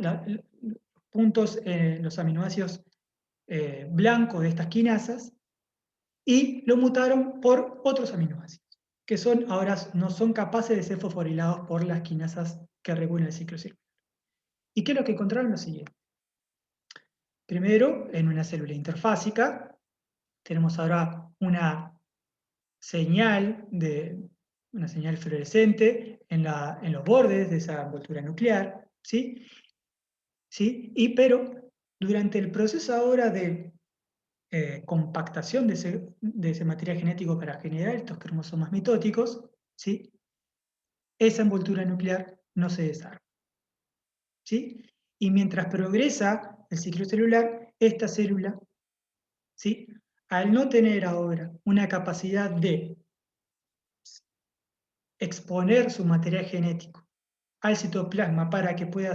puntos, los aminoácidos blancos de estas quinasas, y lo mutaron por otros aminoácidos, que ahora no son capaces de ser fosforilados por las quinasas que regulan el ciclo celular. ¿Y qué es lo que encontraron? Lo siguiente. Primero, en una célula interfásica, tenemos ahora una señal fluorescente en los bordes de esa envoltura nuclear, ¿sí? Pero durante el proceso ahora de compactación de ese material genético para generar estos cromosomas mitóticos, ¿sí?, esa envoltura nuclear no se desarma, ¿sí? Y mientras progresa el ciclo celular, esta célula, ¿sí?, al no tener ahora una capacidad de exponer su material genético al citoplasma para que pueda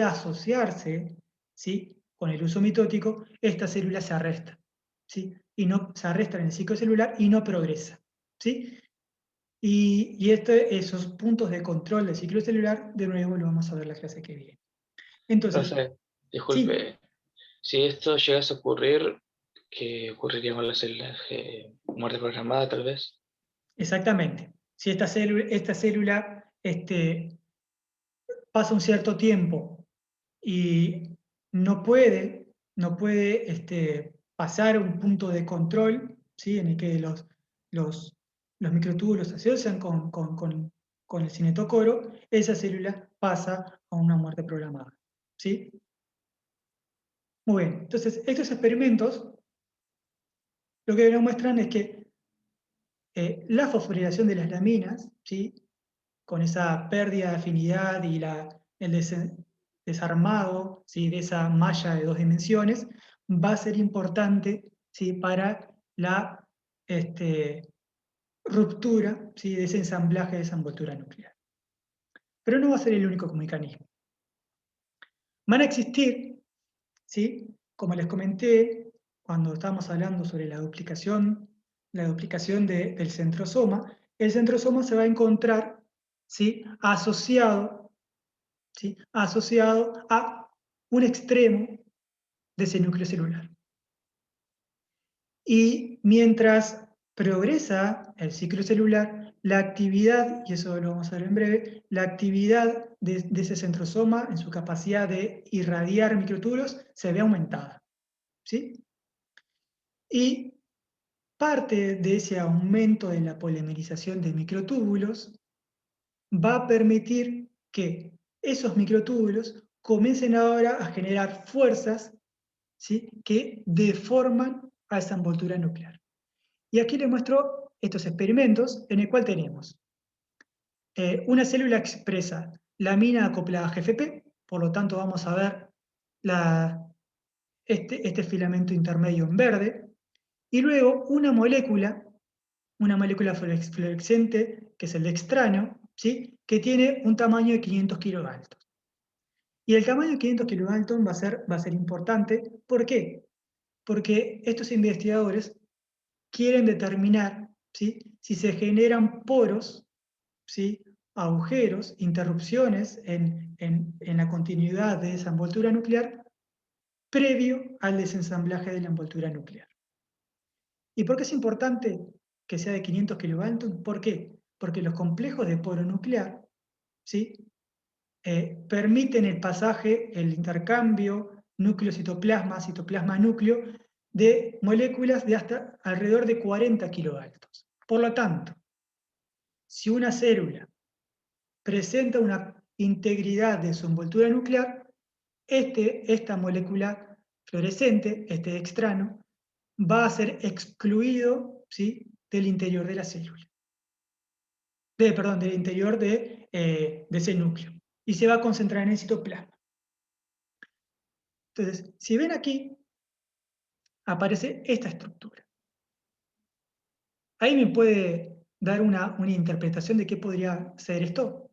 asociarse, ¿sí?, con el uso mitótico, esta célula se arresta, ¿sí? Y no se arresta en el ciclo celular y no progresa, ¿sí? Y esos puntos de control del ciclo celular, de nuevo lo vamos a ver la clase que viene. Entonces,
Entonces,
sí,
disculpe, si esto llegase a ocurrir, ¿qué ocurriría con las células? ¿Muerte programada, tal vez?
exactamente. Si esta célula pasa un cierto tiempo y no puede pasar un punto de control, ¿sí?, en el que los microtúbulos se asocian con el cinetocoro, esa célula pasa a una muerte programada, ¿sí? Muy bien, entonces estos experimentos lo que nos muestran es que la fosforilación de las laminas, ¿sí?, con esa pérdida de afinidad y el desarmado, ¿sí?, de esa malla de 2 dimensiones, va a ser importante, ¿sí?, para la ruptura, ¿sí?, de ese ensamblaje de esa envoltura nuclear. Pero no va a ser el único mecanismo. Van a existir, ¿sí?, como les comenté, cuando estábamos hablando sobre la duplicación del centrosoma, el centrosoma se va a encontrar, ¿sí?, asociado a un extremo de ese núcleo celular. Y mientras progresa el ciclo celular, la actividad, y eso lo vamos a ver en breve, la actividad de ese centrosoma en su capacidad de irradiar microtúbulos se ve aumentada, ¿sí? Y parte de ese aumento de la polimerización de microtúbulos va a permitir que esos microtúbulos comiencen ahora a generar fuerzas, ¿sí?, que deforman a esa envoltura nuclear. Y aquí les muestro estos experimentos en el cual tenemos una célula expresa la amina acoplada a GFP, por lo tanto vamos a ver este filamento intermedio en verde, y luego una molécula fluorescente, que es el dextrano, ¿sí?, que tiene un tamaño de 500 kilodaltons. Y el tamaño de 500 kilodaltons va a ser importante. ¿Por qué? Porque estos investigadores quieren determinar, ¿sí?, si se generan poros, ¿sí?, agujeros, interrupciones en la continuidad de esa envoltura nuclear previo al desensamblaje de la envoltura nuclear. ¿Y por qué es importante que sea de 500 kilodaltons? ¿Por qué? Porque los complejos de poro nuclear, ¿sí?, permiten el pasaje, el intercambio núcleo-citoplasma, citoplasma-núcleo, de moléculas de hasta alrededor de 40 kilodaltons. Por lo tanto, si una célula presenta una integridad de su envoltura nuclear, esta molécula fluorescente, este dextrano, va a ser excluido, ¿sí?, del interior de la célula. Del interior de ese núcleo. Y se va a concentrar en el citoplasma. Entonces, si ven aquí, aparece esta estructura. ¿Ahí me puede dar una interpretación de qué podría ser esto?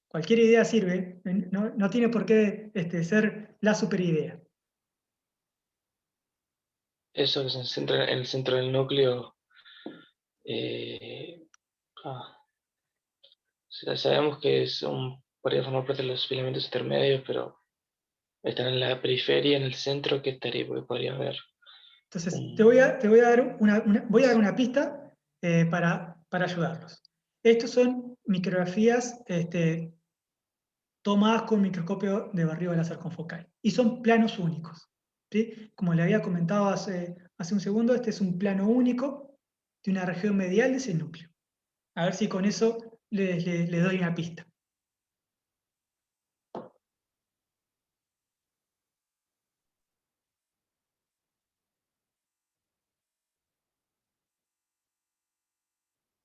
Cualquier idea sirve, no tiene por qué ser la super idea.
Eso que se centra en el centro del núcleo. Sabemos que podría formar parte de los filamentos intermedios, pero están en la periferia, en el centro, ¿qué estaría? Porque podría haber.
Entonces, voy a dar una pista para ayudarlos. Estos son micrografías tomadas con microscopio de barrido láser confocal. Y son planos únicos, ¿sí? Como le había comentado hace un segundo, este es un plano único de una región medial de ese núcleo. A ver si con eso les doy una pista.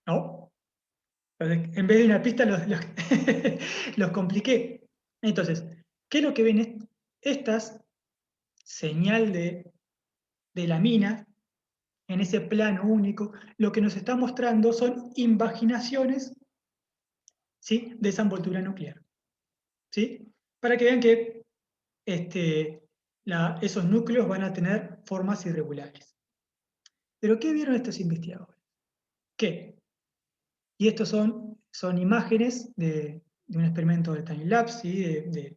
¿No? En vez de una pista los compliqué. Entonces, ¿qué es lo que ven? Estas señal de la mina en ese plano único, lo que nos está mostrando son invaginaciones, ¿sí?, de esa envoltura nuclear, ¿sí? Para que vean que esos núcleos van a tener formas irregulares. ¿Pero qué vieron estos investigadores? ¿Qué? Y estos son imágenes de un experimento de time-lapse, ¿sí?,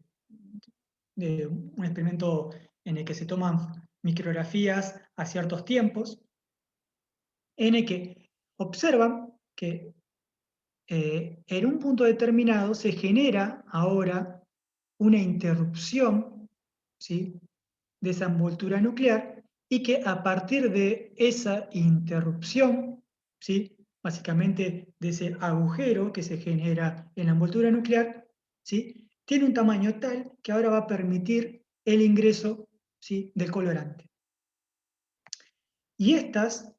de un experimento en el que se toman micrografías a ciertos tiempos, en el que observan que en un punto determinado se genera ahora una interrupción, ¿sí?, de esa envoltura nuclear, y que a partir de esa interrupción, ¿sí?, básicamente de ese agujero que se genera en la envoltura nuclear, ¿sí?, tiene un tamaño tal que ahora va a permitir el ingreso, ¿sí?, del colorante. Y estas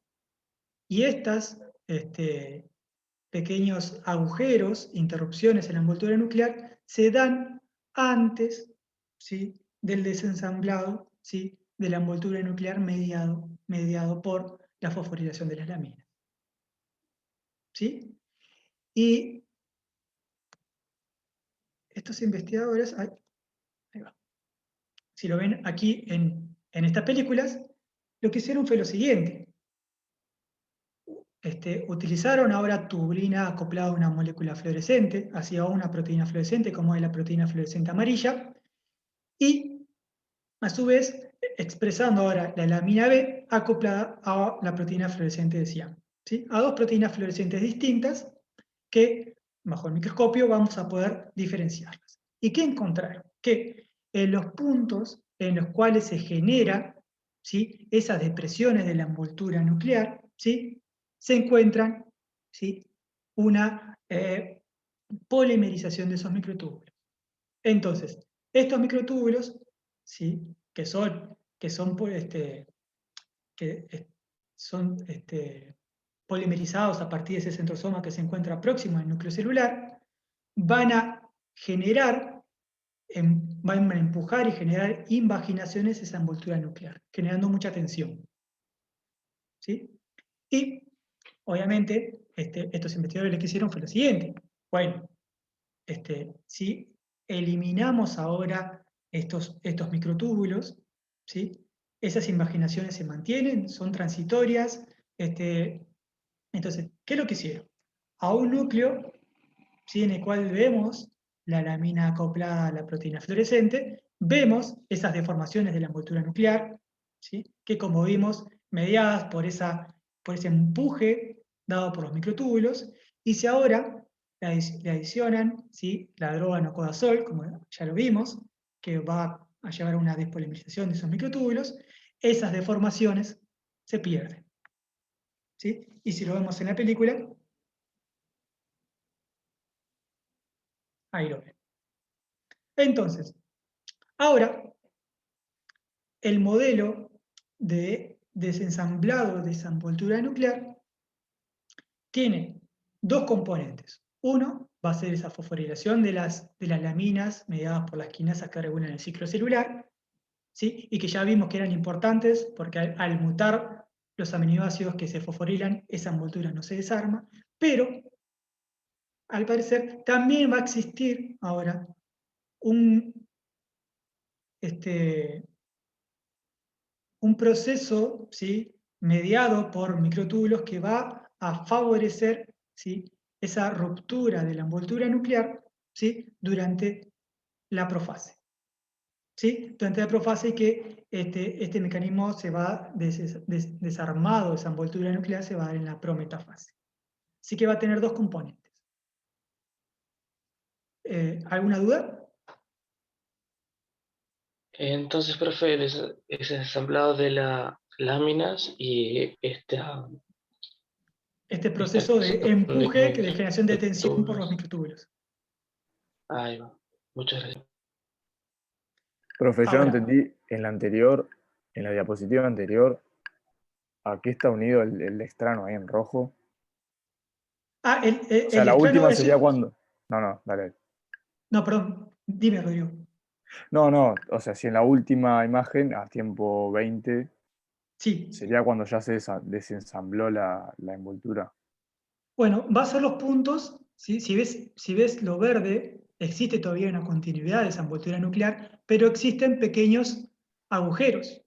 pequeños agujeros, interrupciones en la envoltura nuclear, se dan antes, ¿sí?, del desensamblado, ¿sí?, de la envoltura nuclear mediado por la fosforilación de las láminas. ¿Sí? Y estos investigadores, ahí va. Si lo ven aquí en estas películas, lo que hicieron fue lo siguiente. Utilizaron ahora tubulina acoplada a una molécula fluorescente, hacia una proteína fluorescente, como es la proteína fluorescente amarilla, y a su vez expresando ahora la lamina B acoplada a la proteína fluorescente de cian, ¿sí? A dos proteínas fluorescentes distintas que bajo el microscopio vamos a poder diferenciarlas. ¿Y qué encontraron? Que en los puntos en los cuales se generan, ¿sí?, esas depresiones de la envoltura nuclear, ¿sí?, se encuentran, ¿sí?, una polimerización de esos microtúbulos. Entonces, estos microtúbulos, ¿sí?, que son polimerizados a partir de ese centrosoma que se encuentra próximo al núcleo celular, van a generar, van a empujar y generar invaginaciones a esa envoltura nuclear, generando mucha tensión. ¿Sí? Y, obviamente, estos investigadores lo que hicieron fue lo siguiente. Bueno, si eliminamos ahora estos microtúbulos, ¿sí?, esas invaginaciones se mantienen, son transitorias. Entonces, ¿qué es lo que hicieron? A un núcleo, ¿sí?, en el cual vemos la lamina acoplada a la proteína fluorescente, vemos esas deformaciones de la envoltura nuclear, ¿sí?, que como vimos, mediadas por ese empuje dado por los microtúbulos, y si ahora le adicionan, ¿sí?, la droga nocodazol, como ya lo vimos, que va a llevar a una despolimerización de esos microtúbulos, esas deformaciones se pierden. ¿Sí? Y si lo vemos en la película, ahí lo ven. Entonces, ahora, el modelo de desensamblado de esa envoltura nuclear tiene dos componentes. Uno va a ser esa fosforilación de las laminas mediadas por las quinasas que regulan el ciclo celular, ¿sí?, y que ya vimos que eran importantes porque al mutar los aminoácidos que se fosforilan, esa envoltura no se desarma, pero al parecer también va a existir ahora un proceso, ¿sí?, mediado por microtúbulos que va a favorecer, ¿sí?, esa ruptura de la envoltura nuclear, ¿sí?, durante la profase. ¿Sí? Durante la profase, que este mecanismo se va desarmado, esa envoltura nuclear se va a dar en la prometafase. Así que va a tener dos componentes. ¿Alguna duda?
Entonces, profe, ese ensamblado de las láminas y
Este
esta
proceso de
acción
empuje, de generación de tensión por los
microtúbulos.
microtúbulos.
Ahí va. Muchas gracias.
Profe, yo no
Ahora,
entendí en la anterior, en la diapositiva anterior, ¿a qué está unido el extrano ahí en rojo?
el
O sea, la
extrano
última
es...
sería cuando. No, dale.
No, perdón, dime, Rodrigo.
No, o sea, si en la última imagen, a tiempo 20,
Sí,
sería cuando ya se desensambló la envoltura.
bueno, va a ser los puntos, ¿sí? Si ves lo verde, existe todavía una continuidad de esa envoltura nuclear, pero existen pequeños agujeros,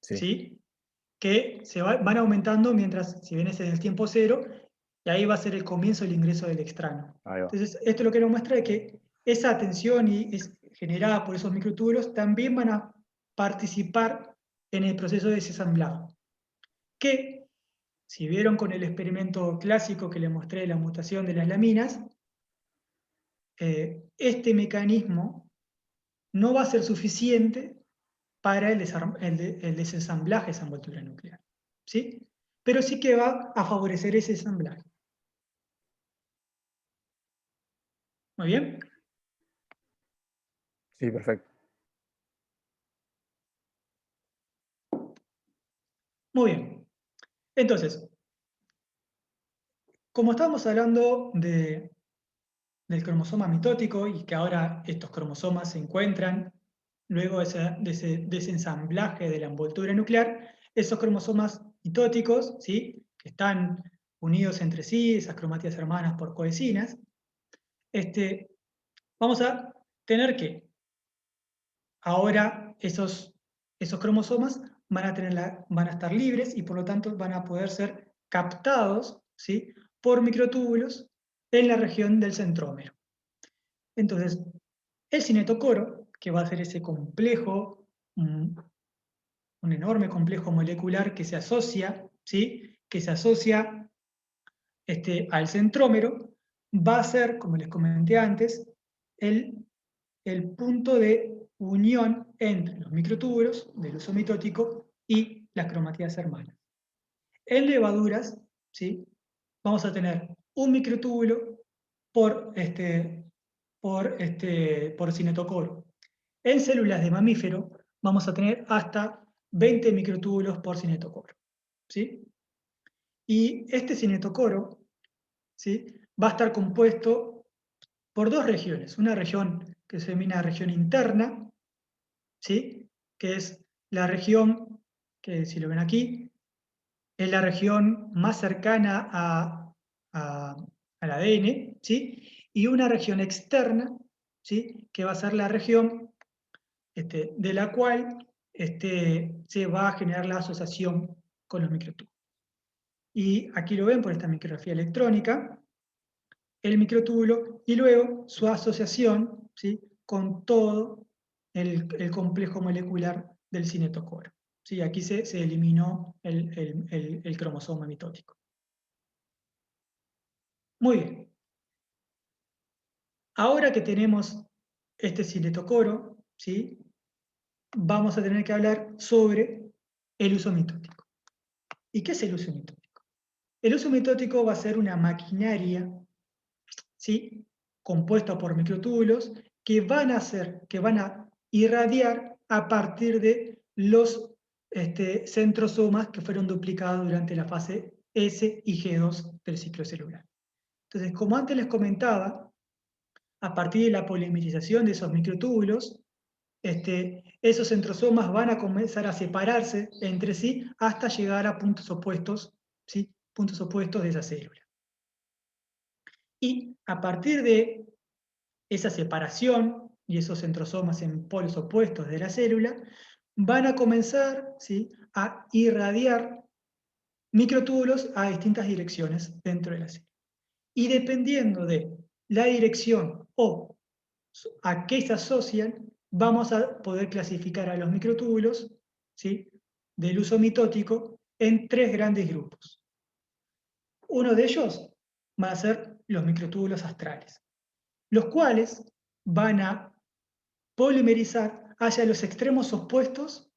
Sí,
¿sí?, que van aumentando mientras, si vienes en el tiempo cero, y ahí va a ser el comienzo del ingreso del extrano.
ahí va.
Entonces, esto lo que nos muestra es que esa tensión generada por esos microtúbulos también van a participar en el proceso de desensamblado, que, si vieron con el experimento clásico que les mostré de la mutación de las laminas, este mecanismo no va a ser suficiente para el desensamblaje de esa envoltura nuclear, ¿sí? Pero sí que va a favorecer ese ensamblaje. ¿Muy bien?
Sí, perfecto.
Muy bien. Entonces, como estábamos hablando del cromosoma mitótico y que ahora estos cromosomas se encuentran luego de ese desensamblaje de la envoltura nuclear, esos cromosomas mitóticos, ¿sí?, que están unidos entre sí, esas cromátidas hermanas por coecinas, vamos a tener que ahora esos cromosomas van a estar libres y por lo tanto van a poder ser captados, ¿sí?, por microtúbulos en la región del centrómero. Entonces, el cinetocoro, que va a ser ese complejo, un enorme complejo molecular que se asocia, ¿sí?, que se asocia al centrómero, va a ser, como les comenté antes, el punto de unión entre los microtúbulos del uso mitótico y las cromatías hermanas. En levaduras, ¿sí?, vamos a tener un microtúbulo por cinetocoro. En células de mamífero vamos a tener hasta 20 microtúbulos por cinetocoro, ¿sí? Y este cinetocoro, ¿sí?, va a estar compuesto por dos regiones. Una región que se denomina región interna, ¿sí?, que es la región, que si lo ven aquí, es la región más cercana al ADN, ¿sí?, y una región externa, ¿sí?, que va a ser la región de la cual se va a generar la asociación con los microtúbulos. Y aquí lo ven por esta micrografía electrónica, el microtúbulo y luego su asociación, ¿sí?, con todo el complejo molecular del cinetocoro. ¿Sí? Aquí se eliminó el cromosoma mitótico. Muy bien. Ahora que tenemos este cinetocoro, ¿sí?, vamos a tener que hablar sobre el uso mitótico. ¿Y qué es el uso mitótico? El uso mitótico va a ser una maquinaria, ¿sí?, compuesta por microtúbulos que van a irradiar a partir de los centrosomas que fueron duplicados durante la fase S y G2 del ciclo celular. Entonces, como antes les comentaba, a partir de la polimerización de esos microtúbulos, esos centrosomas van a comenzar a separarse entre sí hasta llegar a puntos opuestos, ¿sí?, puntos opuestos de esa célula. Y a partir de esa separación y esos centrosomas en polos opuestos de la célula, van a comenzar, ¿sí?, a irradiar microtúbulos a distintas direcciones dentro de la célula. Y dependiendo de la dirección o a qué se asocian, vamos a poder clasificar a los microtúbulos, ¿sí?, del uso mitótico en tres grandes grupos. Uno de ellos va a ser los microtúbulos astrales, los cuales van a polimerizar hacia los extremos opuestos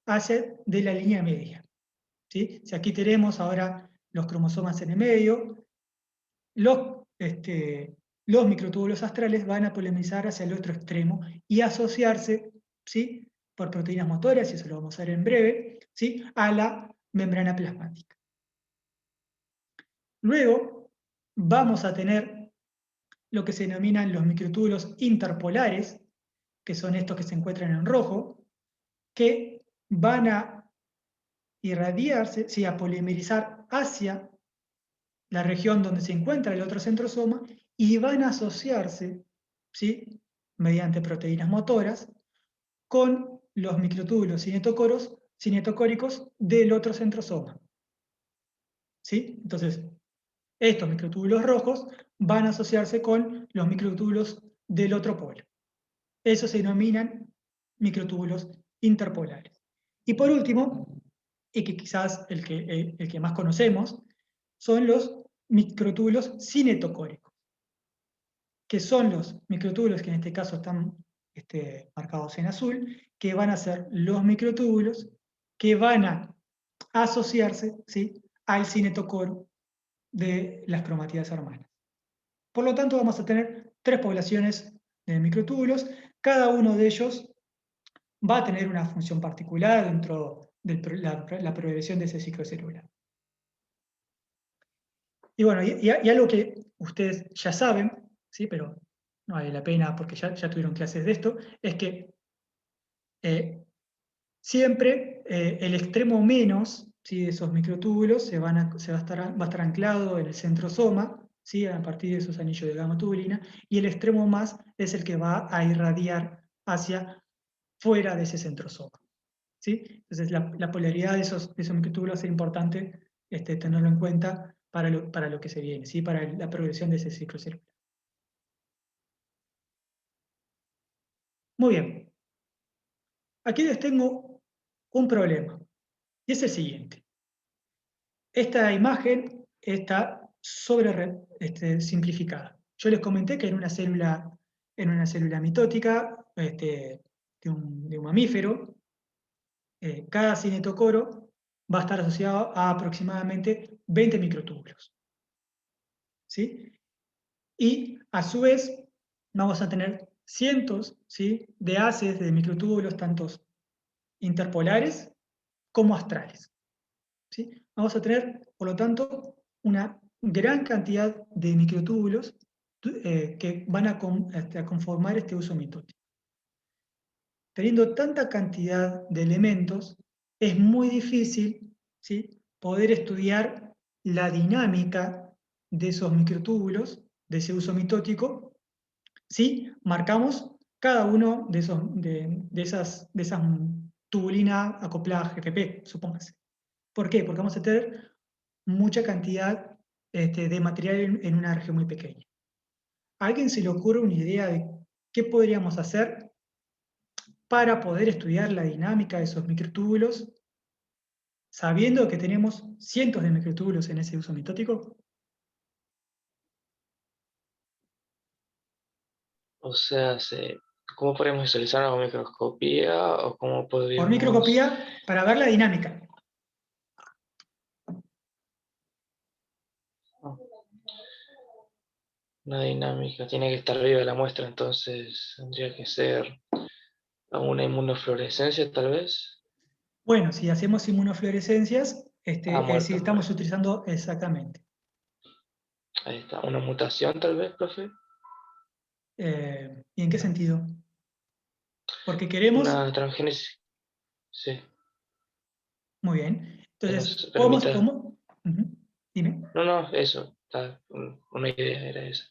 de la línea media, ¿sí? Si aquí tenemos ahora los cromosomas en el medio, los microtúbulos astrales van a polimerizar hacia el otro extremo y asociarse, ¿sí?, por proteínas motoras, y eso lo vamos a ver en breve, ¿sí?, a la membrana plasmática. Luego vamos a tener lo que se denominan los microtúbulos interpolares, que son estos que se encuentran en rojo, que van a irradiarse, ¿sí?, a polimerizar hacia la región donde se encuentra el otro centrosoma y van a asociarse, ¿sí?, mediante proteínas motoras con los microtúbulos cinetocóricos del otro centrosoma, ¿sí? Entonces, estos microtúbulos rojos van a asociarse con los microtúbulos del otro polo. Esos se denominan microtúbulos interpolares. Y por último, y que quizás el que más conocemos, son los microtúbulos cinetocóricos, que son los microtúbulos que en este caso están marcados en azul, que van a ser los microtúbulos que van a asociarse, ¿sí?, al cinetocoro de las cromatías hermanas. Por lo tanto, vamos a tener tres poblaciones de microtúbulos. Cada uno de ellos va a tener una función particular dentro de la progresión de ese ciclo celular. Y bueno, y algo que ustedes ya saben, ¿sí?, pero no vale la pena porque ya tuvieron clases de esto, es que siempre el extremo menos, ¿sí?, de esos microtúbulos va a estar anclado en el centrosoma, ¿sí? A partir de esos anillos de gamma tubulina, y el extremo más es el que va a irradiar hacia fuera de ese centrosoma, ¿sí? Entonces la polaridad de esos microtubulos es importante tenerlo en cuenta para lo que se viene, ¿sí? Para la progresión de ese ciclo celular. Muy bien. Aquí les tengo un problema, y es el siguiente. Esta imagen está simplificada. Yo les comenté que en una célula mitótica de un mamífero, cada cinetocoro va a estar asociado a aproximadamente 20 microtúbulos, ¿sí? Y a su vez vamos a tener cientos, ¿sí?, de haces de microtúbulos, tantos interpolares como astrales, ¿sí? Vamos a tener, por lo tanto, una gran cantidad de microtúbulos que van a conformar este uso mitótico. Teniendo tanta cantidad de elementos, es muy difícil, ¿sí?, poder estudiar la dinámica de esos microtúbulos, de ese uso mitótico, si marcamos cada uno de esas tubulinas acopladas GFP, supóngase. ¿Por qué? Porque vamos a tener mucha cantidad de material en una región muy pequeña. ¿A alguien se le ocurre una idea de qué podríamos hacer para poder estudiar la dinámica de esos microtúbulos, sabiendo que tenemos cientos de microtúbulos en ese uso mitótico?
O sea, ¿cómo podemos visualizarlo con microscopía o cómo
Por
podríamos...
microscopía, para ver la dinámica.
Una dinámica, tiene que estar viva la muestra, entonces tendría que ser una inmunofluorescencia tal vez.
Bueno, si hacemos inmunofluorescencias, si
Muertos,
estamos utilizando exactamente.
ahí está, una mutación tal vez, profe.
¿Y en qué sentido? Porque queremos...
Una transgénesis, sí,
Muy bien.
que
Entonces,
nos permita...
Ujú, dime.
No, eso, una idea era esa.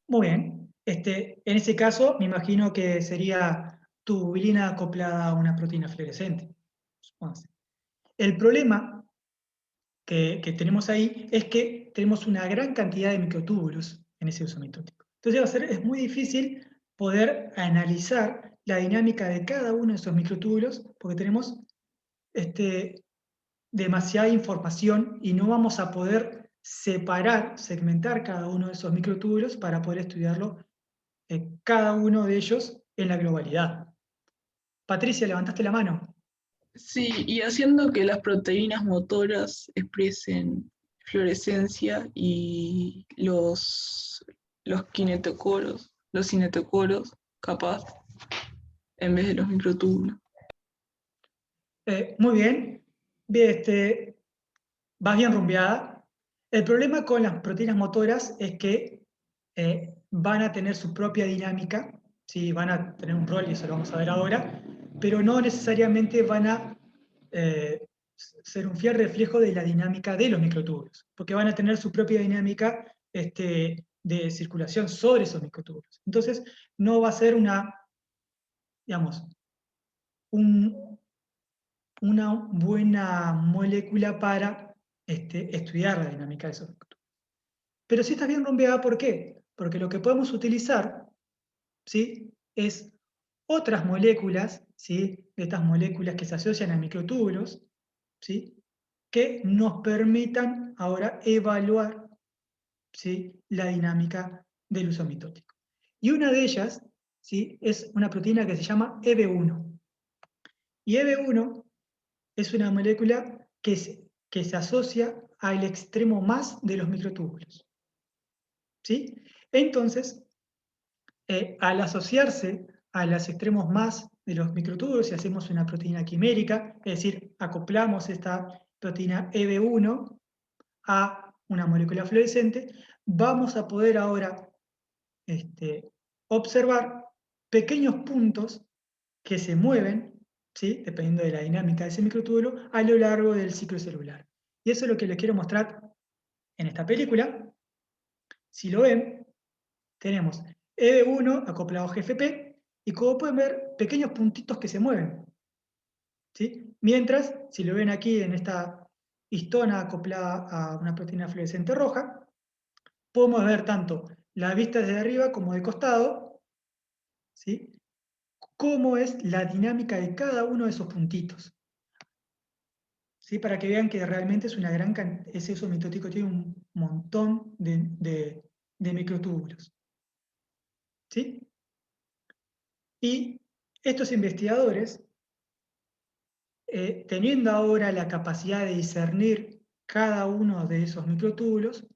Muy bien. En ese caso, me imagino que sería tubulina acoplada a una proteína fluorescente. Supóngase. El problema que tenemos ahí es que tenemos una gran cantidad de microtúbulos en ese uso mitótico. Entonces es muy difícil poder analizar la dinámica de cada uno de esos microtúbulos porque tenemos demasiada información y no vamos a poder segmentar cada uno de esos microtúbulos para poder estudiarlo cada uno de ellos en la globalidad. Patricia, levantaste la mano.
Sí, y haciendo que las proteínas motoras expresen fluorescencia y los cinetocoros, capaz, en vez de los microtúbulos.
Muy bien. Vas bien rumbeada. El problema con las proteínas motoras es que van a tener su propia dinámica, ¿sí? Van a tener un rol, y eso lo vamos a ver ahora, pero no necesariamente van a ser un fiel reflejo de la dinámica de los microtúbulos, porque van a tener su propia dinámica de circulación sobre esos microtúbulos. Entonces, no va a ser digamos, una buena molécula para estudiar la dinámica de esos microtúbulos. Pero sí está bien rumbeada, ¿por qué? Porque lo que podemos utilizar, ¿sí?, es otras moléculas, ¿sí?, de estas moléculas que se asocian a microtúbulos, ¿sí?, que nos permitan ahora evaluar, ¿sí?, la dinámica del uso mitótico. Y una de ellas, ¿sí?, es una proteína que se llama EB1. Y EB1 es una molécula que se asocia al extremo más de los microtúbulos, ¿sí? Entonces, al asociarse a los extremos más de los microtúbulos y hacemos una proteína quimérica, es decir, acoplamos esta proteína EB1 a una molécula fluorescente, vamos a poder ahora observar pequeños puntos que se mueven, ¿sí?, dependiendo de la dinámica de ese microtúbulo, a lo largo del ciclo celular. Y eso es lo que les quiero mostrar en esta película, Si lo ven, tenemos EB1 acoplado a GFP, y como pueden ver, pequeños puntitos que se mueven. ¿Sí? Mientras, si lo ven aquí en esta histona acoplada a una proteína fluorescente roja, podemos ver tanto la vista desde arriba como de costado, ¿sí? Cómo es la dinámica de cada uno de esos puntitos. ¿Sí? Para que vean que realmente es una gran ese uso mitótico tiene un montón de microtúbulos. ¿Sí? Y estos investigadores, teniendo ahora la capacidad de discernir cada uno de esos microtúbulos,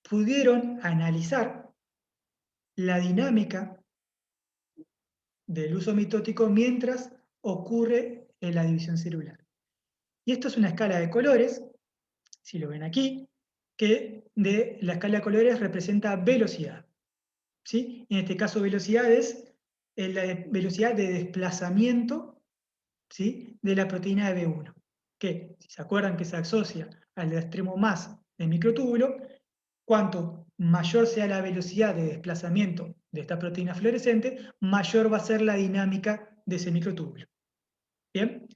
pudieron analizar la dinámica del uso mitótico mientras ocurre en la división celular. Y esto es una escala de colores, si lo ven aquí, que de la escala de colores representa velocidad. ¿Sí? En este caso, velocidad es la velocidad de desplazamiento, ¿sí?, de la proteína de B1, que, si se acuerdan, que se asocia al extremo más del microtúbulo, cuanto mayor sea la velocidad de desplazamiento de esta proteína fluorescente, mayor va a ser la dinámica de ese microtúbulo. ¿Bien?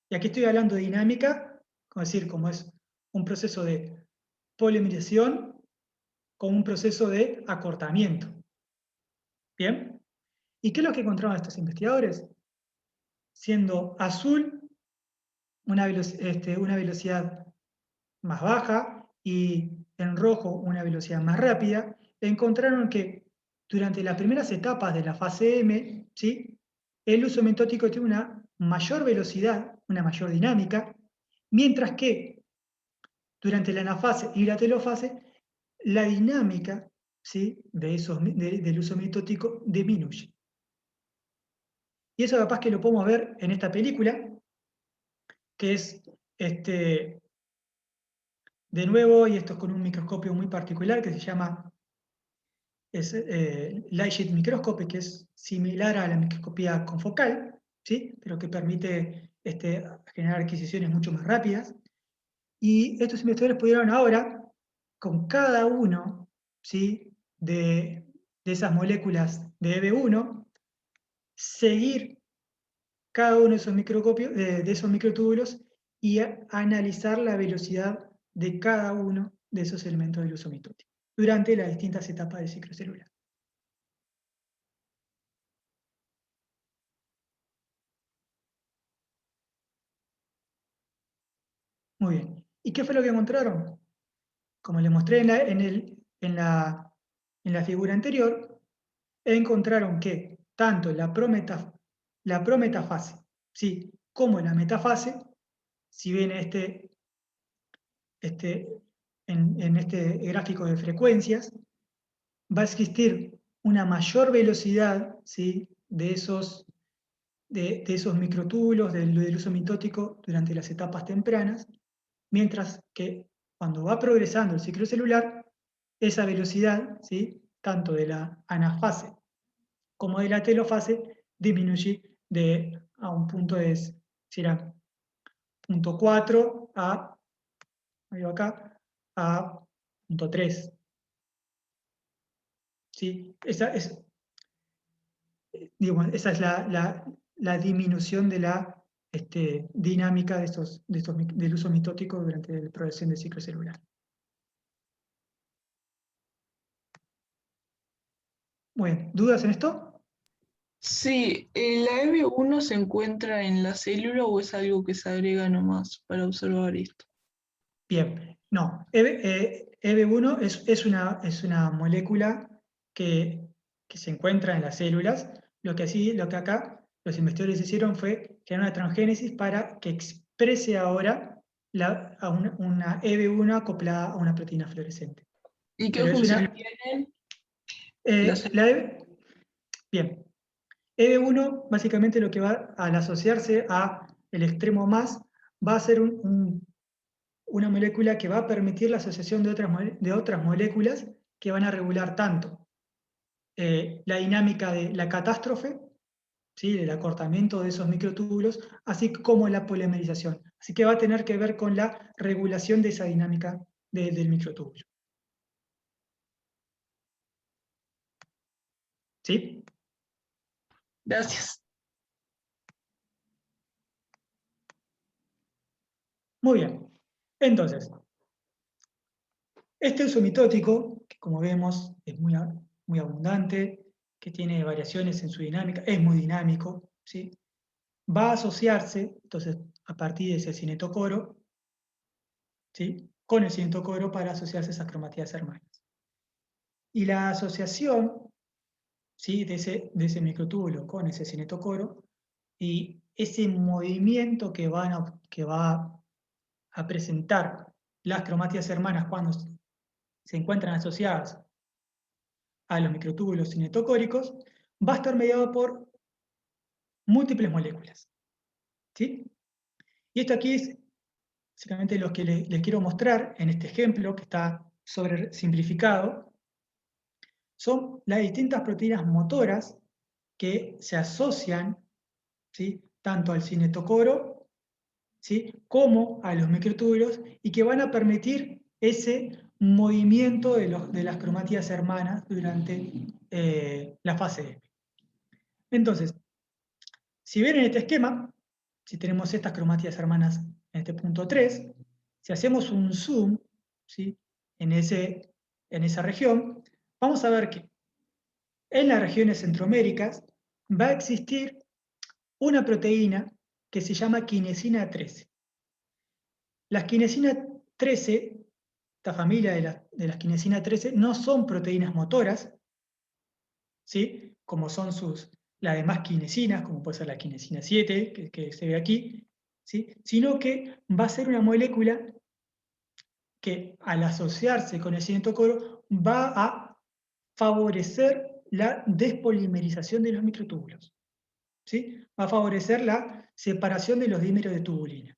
Y aquí estoy hablando de dinámica, es decir, como es un proceso de polimerización con un proceso de acortamiento. ¿Bien? ¿Y qué es lo que encontraron estos investigadores? Siendo azul una velocidad más baja y en rojo una velocidad más rápida, encontraron que durante las primeras etapas de la fase M, ¿sí?, el uso mitótico tiene una mayor velocidad, una mayor dinámica, mientras que durante la anafase y la telofase, la dinámica, ¿sí?, del uso mitótico disminuye. Y eso capaz que lo podemos ver en esta película, que es, de nuevo, y esto es con un microscopio muy particular que se llama Light Sheet Microscopy, que es similar a la microscopía confocal, ¿sí?, pero que permite generar adquisiciones mucho más rápidas. Y estos investigadores pudieron ahora, con cada uno, ¿sí?, de esas moléculas de EB1, seguir cada uno de esos microtúbulos y analizar la velocidad de cada uno de esos elementos del uso mitótico durante las distintas etapas del ciclo celular. Muy bien. ¿Y qué fue lo que encontraron? Como les mostré en la figura anterior, encontraron que tanto la prometafase, ¿sí?, como la metafase, si ven en este gráfico de frecuencias, va a existir una mayor velocidad, ¿sí?, de esos microtúbulos del uso mitótico durante las etapas tempranas, mientras que cuando va progresando el ciclo celular, esa velocidad, ¿sí?, tanto de la anafase como de la telofase, disminuye a un punto de, será 0.4 a 0.3. ¿Sí? Esa es la disminución de la dinámica del uso mitótico durante la progresión del ciclo celular. Bueno, ¿dudas en esto?
Sí, ¿la EB1 se encuentra en la célula o es algo que se agrega nomás para observar esto?
Bien, no. EB1 es una molécula que se encuentra en las células. Lo que acá los investigadores hicieron fue crear una transgénesis para que exprese ahora una EB1 acoplada a una proteína fluorescente.
¿Y qué
Pero es
función
una...
tienen?
Bien, EB1 básicamente lo que va al asociarse a el extremo más va a ser una molécula que va a permitir la asociación de otras moléculas que van a regular tanto la dinámica de la catástrofe, ¿sí?, del acortamiento de esos microtúbulos, así como la polimerización. Así que va a tener que ver con la regulación de esa dinámica del microtúbulo. ¿Sí?
Gracias.
Muy bien. Entonces, este uso mitótico, que como vemos es muy abundante, que tiene variaciones en su dinámica, es muy dinámico, ¿sí? Va a asociarse, entonces, a partir de ese cinetocoro, ¿sí? Con el cinetocoro para asociarse a esas cromatías hermanas. Y la asociación, ¿sí? de ese microtúbulo con ese cinetocoro y ese movimiento que va a presentar las cromatías hermanas cuando se encuentran asociadas a los microtúbulos cinetocóricos, va a estar mediado por múltiples moléculas. ¿Sí? Y esto aquí es básicamente lo que les quiero mostrar en este ejemplo, que está sobre simplificado, son las distintas proteínas motoras que se asocian, ¿sí? Tanto al cinetocoro, ¿sí? Como a los microtúbulos y que van a permitir ese movimiento de las cromatías hermanas durante la fase F. Entonces, si ven en este esquema, si tenemos estas cromatías hermanas en este punto 3, si hacemos un zoom, ¿sí? en esa región, vamos a ver que en las regiones centroméricas va a existir una proteína que se llama quinesina 13. Las quinesina 13, esta familia de las quinesina 13, no son proteínas motoras, ¿sí? Como son las demás quinesinas, como puede ser la quinesina 7, que se ve aquí, ¿sí? Sino que va a ser una molécula que al asociarse con el cinetocoro va a favorecer la despolimerización de los microtúbulos, ¿sí? Va a favorecer la separación de los dímeros de tubulina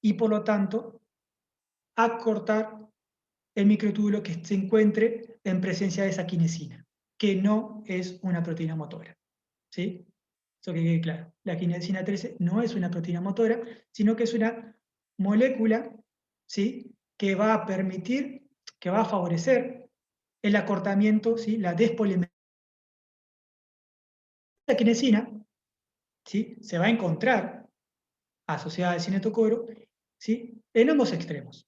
y por lo tanto acortar el microtúbulo que se encuentre en presencia de esa quinesina, que no es una proteína motora. ¿Sí? Eso que quede claro. La quinesina 13 no es una proteína motora, sino que es una molécula, ¿sí? Que va a permitir, que va a favorecer el acortamiento, ¿sí? La despolimerización. La quinesina, ¿sí? Se va a encontrar asociada al cinetocoro, ¿sí? En ambos extremos.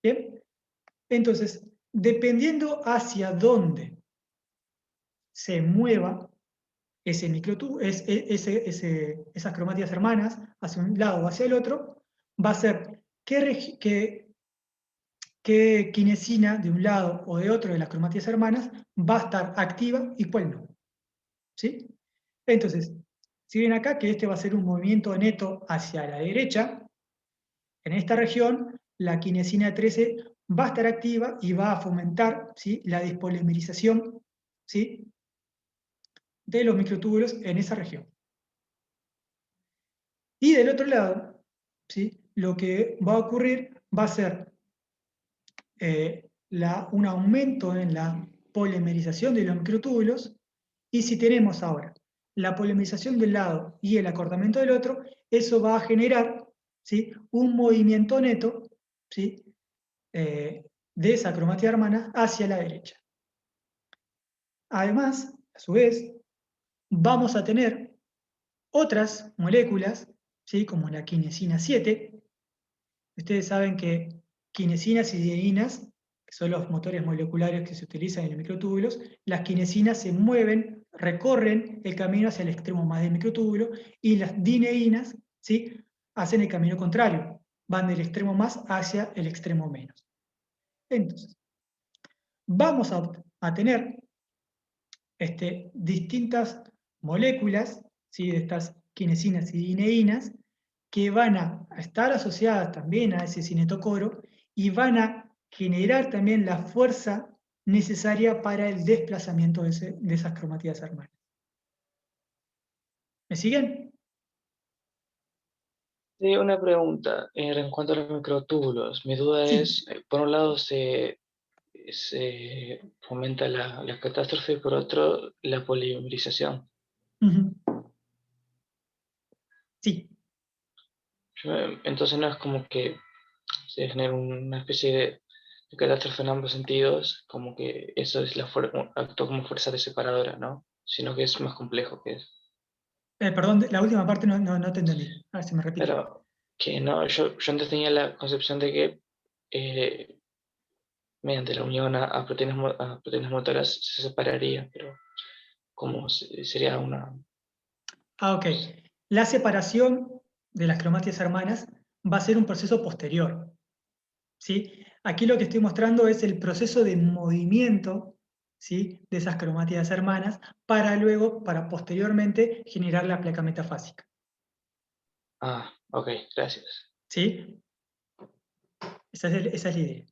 ¿Bien? Entonces, dependiendo hacia dónde se mueva ese microtúbulo, esas cromatías hermanas, hacia un lado o hacia el otro, va a ser qué quinesina de un lado o de otro de las cromatías hermanas va a estar activa y cuál no. ¿Sí? Entonces, si ven acá que este va a ser un movimiento neto hacia la derecha, en esta región la quinesina 13 va a estar activa y va a fomentar, ¿sí? La despolimerización, ¿sí? De los microtúbulos en esa región. Y del otro lado, ¿sí? Lo que va a ocurrir va a ser un aumento en la polimerización de los microtúbulos, y si tenemos ahora la polimerización del lado y el acortamiento del otro, eso va a generar, ¿sí? Un movimiento neto, ¿sí? De esa cromatía hermana hacia la derecha. Además, a su vez, vamos a tener otras moléculas, ¿sí? Como la quinesina 7. Ustedes saben que quinesinas y dienas, que son los motores moleculares que se utilizan en los microtúbulos, las quinesinas se mueven, recorren el camino hacia el extremo más del microtúbulo, y las dineínas, ¿sí? Hacen el camino contrario, van del extremo más hacia el extremo menos. Entonces, vamos a tener distintas moléculas, ¿sí? De estas quinesinas y dineínas, que van a estar asociadas también a ese cinetocoro y van a generar también la fuerza necesaria para el desplazamiento de esas cromatías hermanas. ¿Me siguen?
Sí, una pregunta en cuanto a los microtúbulos. Mi duda
Sí.
es, por un lado se fomenta la catástrofe y por otro la polimerización.
Ujú. Sí.
Entonces no es como que se genera una especie de catástrofe en ambos sentidos, como que eso es actúa como fuerza separadora, ¿no? Sino que es más complejo que eso.
Perdón, la última parte no te entendí. A ver si me repite.
Pero que no, yo antes tenía la concepción de que mediante la unión a proteínas motoras se separaría, pero como sería una...
Ok. La separación de las cromátidas hermanas va a ser un proceso posterior. ¿Sí? Aquí lo que estoy mostrando es el proceso de movimiento, ¿sí?, de esas cromátidas hermanas para posteriormente generar la placa metafásica.
Ah, ok, gracias.
¿Sí? Esa es la idea.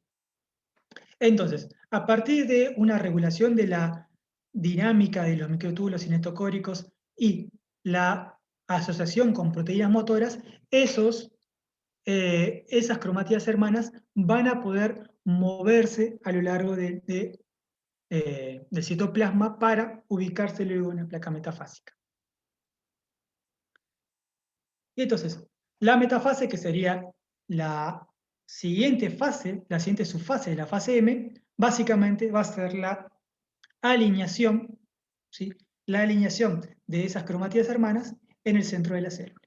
Entonces, a partir de una regulación de la dinámica de los microtúbulos cinetocóricos y la asociación con proteínas motoras, esas cromátidas hermanas van a poder moverse a lo largo del citoplasma para ubicarse luego en la placa metafásica. Y entonces, la metafase, que sería la siguiente fase, la siguiente subfase de la fase M, básicamente va a ser la alineación, ¿sí?, la alineación de esas cromátidas hermanas en el centro de la célula,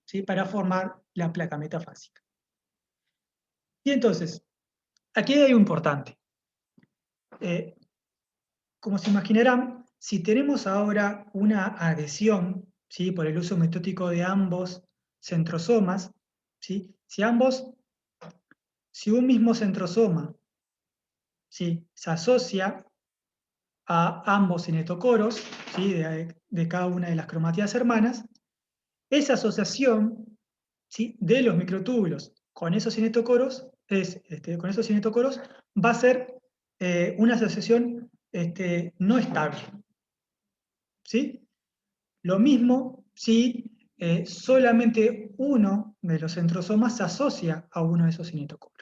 ¿sí?, para formar la placa metafásica. Y entonces, aquí hay algo importante. Como se imaginarán, si tenemos ahora una adhesión, ¿sí?, por el uso mitótico de ambos centrosomas, ¿sí?, si un mismo centrosoma, ¿sí?, se asocia a ambos cinetocoros, ¿sí?, de cada una de las cromátidas hermanas, esa asociación, ¿sí?, de los microtúbulos con esos cinetocoros, va a ser una asociación no estable. ¿Sí? Lo mismo si solamente uno de los centrosomas se asocia a uno de esos cinetocoros.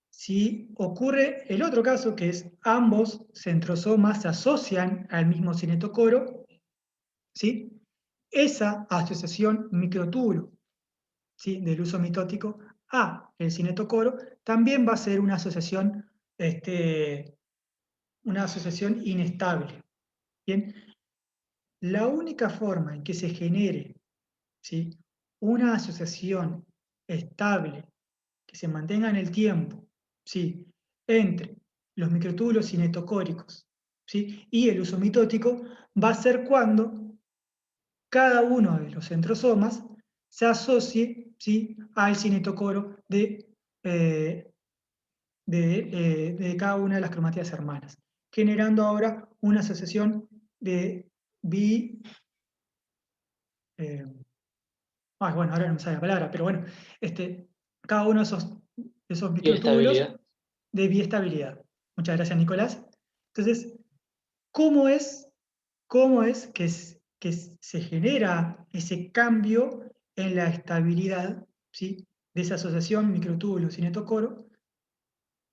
Si ocurre el otro caso, que es ambos centrosomas se asocian al mismo cinetocoro, ¿sí?, esa asociación microtúbulo, ¿sí?, del uso mitótico a el cinetocoro también va a ser una asociación inestable. Bien, la única forma en que se genere, ¿sí?, una asociación estable que se mantenga en el tiempo, ¿sí?, entre los microtúbulos cinetocóricos, ¿sí?, y el uso mitótico va a ser cuando cada uno de los centrosomas se asocie, ¿sí?, al cinetocoro de cada una de las cromátidas hermanas, generando ahora una asociación de bueno, ahora no me sale la palabra, pero bueno, cada uno de esos microtúbulos
Estabilidad.
de biestabilidad. Muchas gracias, Nicolás. Entonces, ¿cómo es que se genera ese cambio en la estabilidad, ¿sí?, de esa asociación microtúbulo-cinetocoro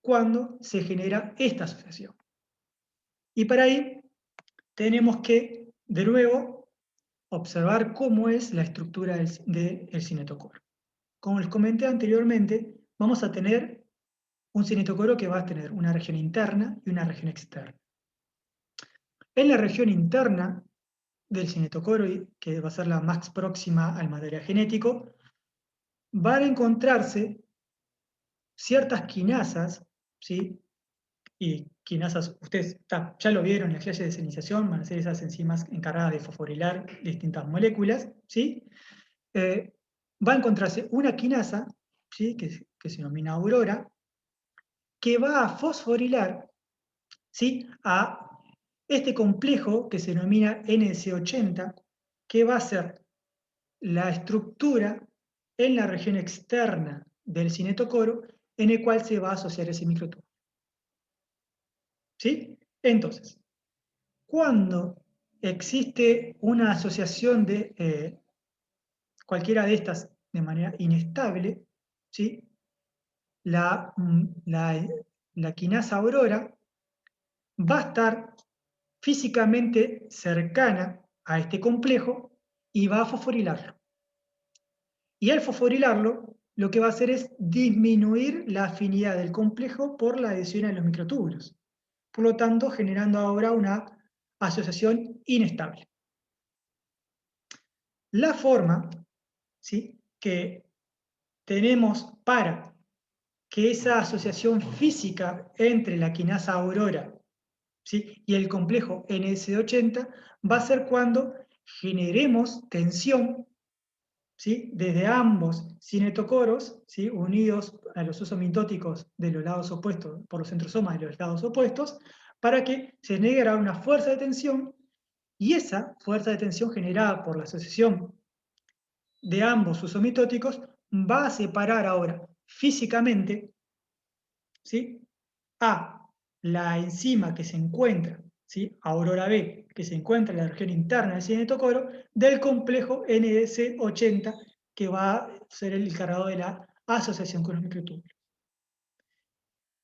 cuando se genera esta asociación? Y para ahí tenemos que, de nuevo, observar cómo es la estructura del cinetocoro. Como les comenté anteriormente, vamos a tener un cinetocoro que va a tener una región interna y una región externa. En la región interna del cinetocoro, que va a ser la más próxima al material genético, van a encontrarse ciertas quinasas, ¿sí? Y quinasas, ustedes ya lo vieron en las clases de señalización, van a ser esas enzimas encargadas de fosforilar distintas moléculas, ¿sí? Va a encontrarse una quinasa, ¿sí?, que se denomina Aurora, que va a fosforilar, ¿sí?, a este complejo que se denomina NC80, que va a ser la estructura en la región externa del cinetocoro en el cual se va a asociar ese microtúbulo. ¿Sí? Entonces, cuando existe una asociación de cualquiera de estas de manera inestable, ¿sí?, la quinasa Aurora va a estar físicamente cercana a este complejo y va a fosforilarlo. Y al fosforilarlo lo que va a hacer es disminuir la afinidad del complejo por la adhesión a los microtúbulos. Por lo tanto, generando ahora una asociación inestable. La forma, ¿sí?, que tenemos para que esa asociación física entre la quinasa Aurora, ¿sí?, y el complejo NS80 va a ser cuando generemos tensión, ¿sí?, desde ambos cinetocoros, ¿sí?, unidos a los usos mitóticos de los lados opuestos, por los centrosomas de los lados opuestos, para que se genere una fuerza de tensión, y esa fuerza de tensión generada por la asociación de ambos usos mitóticos va a separar ahora físicamente, ¿sí?, a la enzima que se encuentra, ¿sí?, Aurora B, que se encuentra en la región interna del cinetocoro, del complejo NS80, que va a ser el encargado de la asociación con los microtúbulos.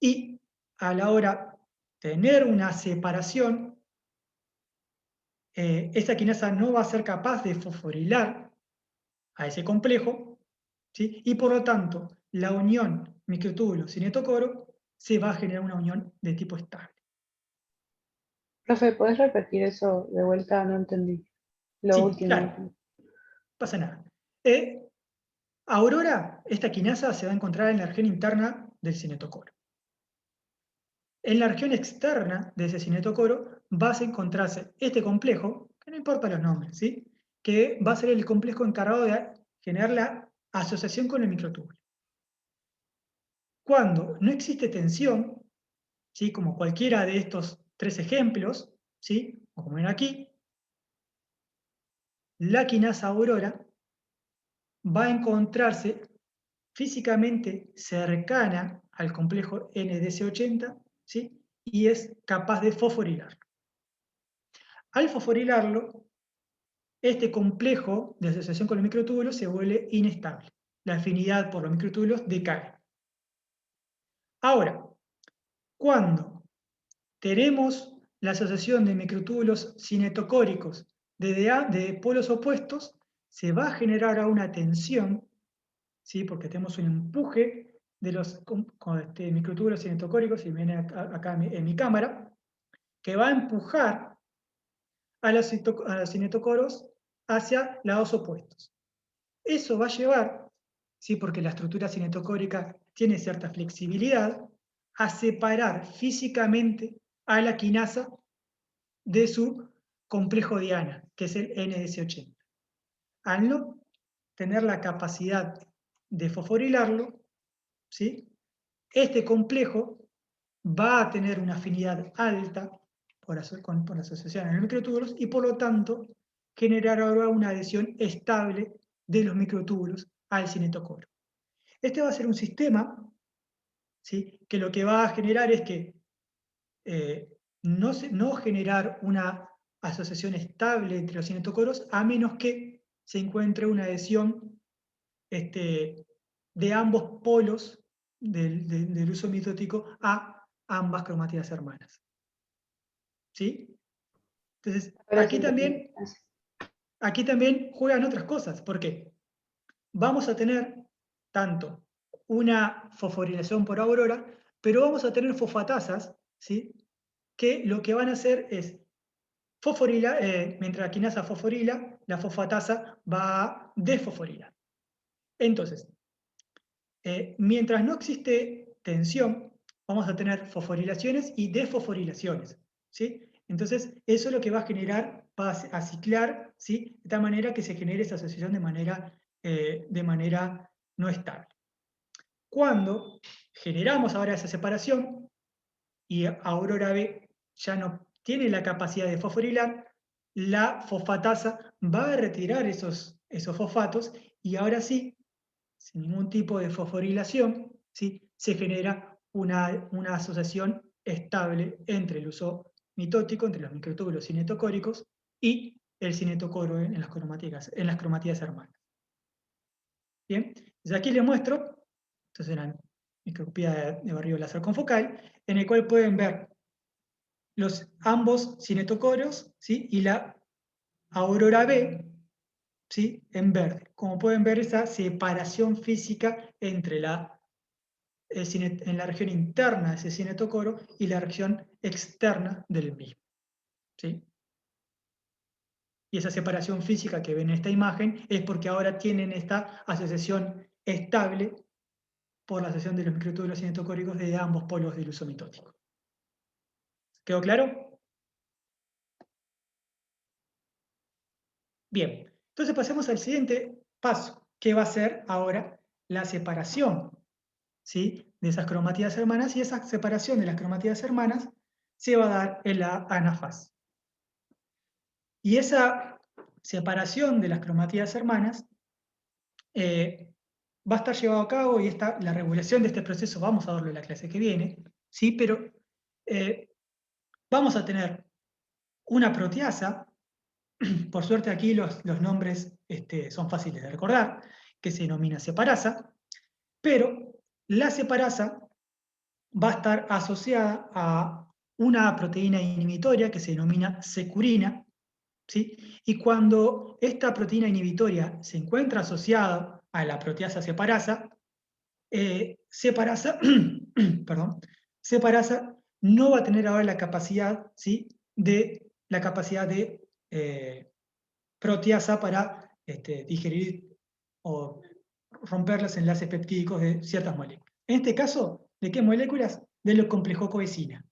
Y a la hora de tener una separación, esta quinasa no va a ser capaz de fosforilar a ese complejo, ¿sí?, y por lo tanto la unión microtúbulo-cinetocoro se va a generar una unión de tipo estable.
Profe, ¿podés repetir eso de vuelta? No entendí. Lo
Sí,
último.
claro, no pasa nada. Aurora, esta quinasa se va a encontrar en la región interna del cinetocoro. En la región externa de ese cinetocoro va a encontrarse este complejo, que no importa los nombres, ¿sí?, que va a ser el complejo encargado de generar la asociación con el microtúbulo. Cuando no existe tensión, ¿sí?, como cualquiera de estos tres ejemplos, ¿sí?, o como ven aquí, la quinasa Aurora va a encontrarse físicamente cercana al complejo NDC80, ¿sí?, y es capaz de fosforilarlo. Al fosforilarlo, este complejo de asociación con los microtúbulos se vuelve inestable. La afinidad por los microtúbulos decae. Ahora, cuando tenemos la asociación de microtúbulos cinetocóricos de polos opuestos, se va a generar una tensión, ¿sí?, porque tenemos un empuje de los microtúbulos cinetocóricos, y viene acá en mi cámara, que va a empujar a los cinetocoros hacia lados opuestos. Eso va a llevar, ¿sí?, porque la estructura cinetocórica tiene cierta flexibilidad, a separar físicamente a la quinasa de su complejo diana, que es el NS80. Al no tener la capacidad de fosforilarlo, ¿sí?, este complejo va a tener una afinidad alta por la asociación a los microtúbulos, y por lo tanto generar ahora una adhesión estable de los microtúbulos al cinetocoro. Este va a ser un sistema, ¿sí?, que lo que va a generar es que no generar una asociación estable entre los cinetocoros, a menos que se encuentre una adhesión de ambos polos del uso mitótico a ambas cromatías hermanas. ¿Sí? Entonces,
Ahora sí
aquí
entendí.
también juegan otras cosas, porque vamos a tener tanto una fosforilación por Aurora, pero vamos a tener fosfatasas, ¿sí?, que lo que van a hacer es fosforilar, mientras la quinasa fosforila, la fosfatasa va a desfosforilar. Entonces, mientras no existe tensión, vamos a tener fosforilaciones y desfosforilaciones, ¿sí? Entonces, eso es lo que va a generar, va a ciclar, ¿sí?, de tal manera que se genere esa asociación de manera no estable. Cuando generamos ahora esa separación y Aurora B ya no tiene la capacidad de fosforilar, la fosfatasa va a retirar esos fosfatos, y ahora sí, sin ningún tipo de fosforilación, ¿sí?, se genera una asociación estable entre el uso mitótico, entre los microtúbulos cinetocóricos y el cinetocoro en las cromatías hermanas. Bien, entonces aquí les muestro, entonces, la microscopía de barrido láser confocal, en el cual pueden ver ambos cinetocoros, ¿sí?, y la Aurora B, ¿sí? En verde. Como pueden ver, esa separación física entre en la región interna de ese cinetocoro y la región externa del mismo, ¿sí? Y esa separación física que ven en esta imagen es porque ahora tienen esta asociación estable por la asociación de los microtúbulos cinetocóricos de ambos polos del uso mitótico. ¿Quedó claro? Bien, entonces pasemos al siguiente paso, que va a ser ahora la separación, ¿sí? De esas cromátidas hermanas, y esa separación de las cromátidas hermanas se va a dar en la anafase. Y esa separación de las cromátidas hermanas va a estar llevado a cabo, y la regulación de este proceso vamos a verlo en la clase que viene, ¿sí? Pero vamos a tener una proteasa, por suerte aquí los nombres son fáciles de recordar, que se denomina separasa, pero la separasa va a estar asociada a una proteína inhibitoria que se denomina securina, ¿sí? Y cuando esta proteína inhibitoria se encuentra asociada a la proteasa separasa, perdón, separasa no va a tener ahora la capacidad, ¿sí? de proteasa para digerir o romper los enlaces peptídicos de ciertas moléculas. En este caso, ¿de qué moléculas? De lo complejo coesina.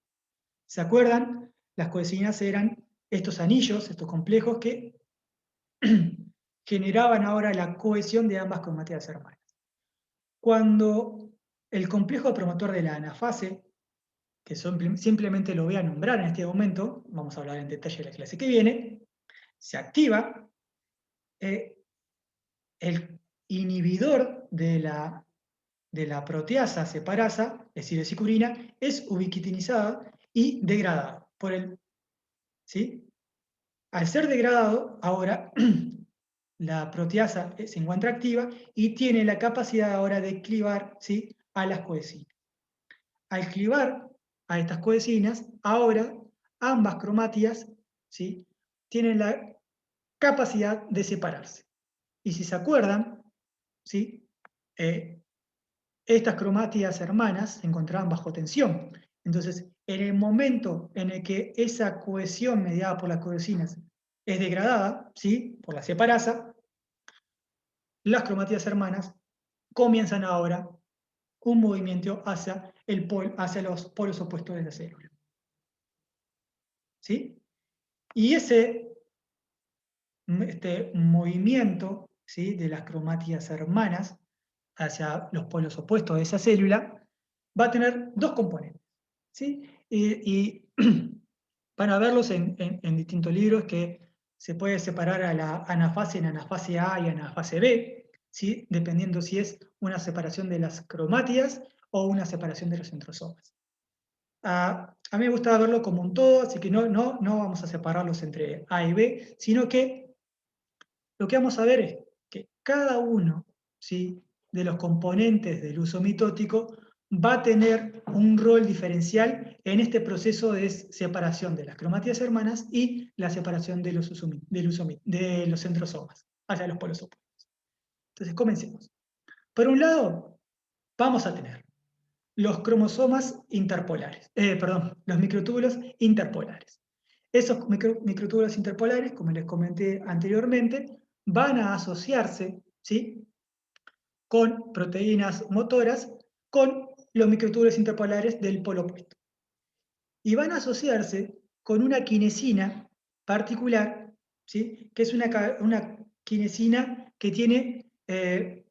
¿Se acuerdan? Las coesinas eran estos anillos, estos complejos que generaban ahora la cohesión de ambas cromátidas hermanas. Cuando el complejo promotor de la anafase, que simplemente lo voy a nombrar en este momento, vamos a hablar en detalle de la clase que viene, se activa, el inhibidor de la proteasa separasa, es decir, de sicurina, es ubiquitinizada y degradada por ¿sí? Al ser degradado, ahora la proteasa se encuentra activa y tiene la capacidad ahora de clivar, ¿sí? a las coesinas. Al clivar a estas coesinas, ahora ambas cromátidas, ¿sí? tienen la capacidad de separarse. Y si se acuerdan, ¿sí? Estas cromátidas hermanas se encontraban bajo tensión. Entonces, en el momento en el que esa cohesión mediada por las coesinas es degradada, ¿sí? por la separasa, las cromátidas hermanas comienzan ahora un movimiento hacia los polos opuestos de la célula. ¿Sí? Y ese movimiento, ¿sí? de las cromátidas hermanas hacia los polos opuestos de esa célula va a tener dos componentes. ¿Sí? Y van a verlos en distintos libros, que se puede separar a la anafase en anafase A y anafase B, ¿sí? dependiendo si es una separación de las cromátidas o una separación de los centrosomas. A mí me gusta verlo como un todo, así que no vamos a separarlos entre A y B, sino que lo que vamos a ver es que cada uno, ¿sí? de los componentes del uso mitótico va a tener un rol diferencial en este proceso de separación de las cromátidas hermanas y la separación de los centrosomas hacia los polos opuestos. Entonces, comencemos. Por un lado, vamos a tener los cromosomas interpolares, los microtúbulos interpolares. Esos microtúbulos interpolares, como les comenté anteriormente, van a asociarse, ¿sí? con proteínas motoras, con los microtúbulos interpolares del polo opuesto. Y van a asociarse con una quinesina particular, ¿sí? que es una quinesina que tiene, que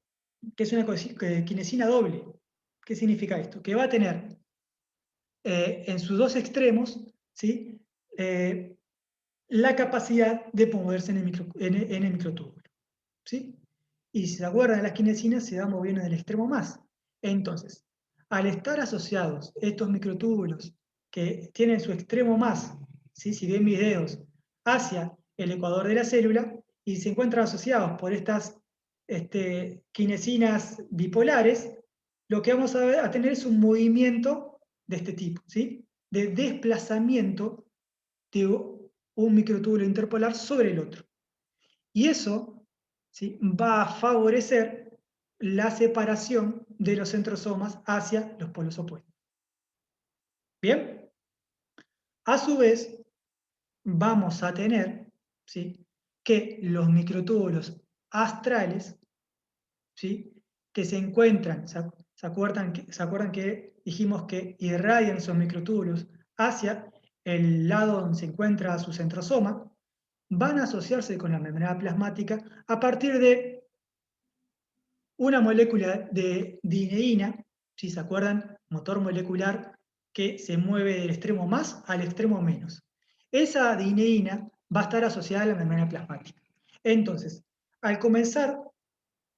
es una quinesina doble. ¿Qué significa esto? Que va a tener en sus dos extremos, ¿sí? La capacidad de moverse en el microtúbulo. ¿Sí? Y si se acuerdan, las quinesinas se van moviendo en el extremo más. Entonces, al estar asociados estos microtúbulos que tienen su extremo más, ¿sí? si ven mis dedos, hacia el ecuador de la célula, y se encuentran asociados por estas quinesinas bipolares, lo que vamos a tener es un movimiento de este tipo, ¿sí? de desplazamiento de un microtúbulo interpolar sobre el otro. Y eso ¿sí? Va a favorecer la separación de los centrosomas hacia los polos opuestos. ¿Bien? A su vez, vamos a tener, ¿sí?, que los microtúbulos astrales, ¿sí?, que se encuentran, ¿se acuerdan que dijimos que irradian esos microtúbulos hacia el lado donde se encuentra su centrosoma? Van a asociarse con la membrana plasmática a partir de una molécula de dineína, si se acuerdan, motor molecular que se mueve del extremo más al extremo menos. Esa dineína va a estar asociada a la membrana plasmática. Entonces, al comenzar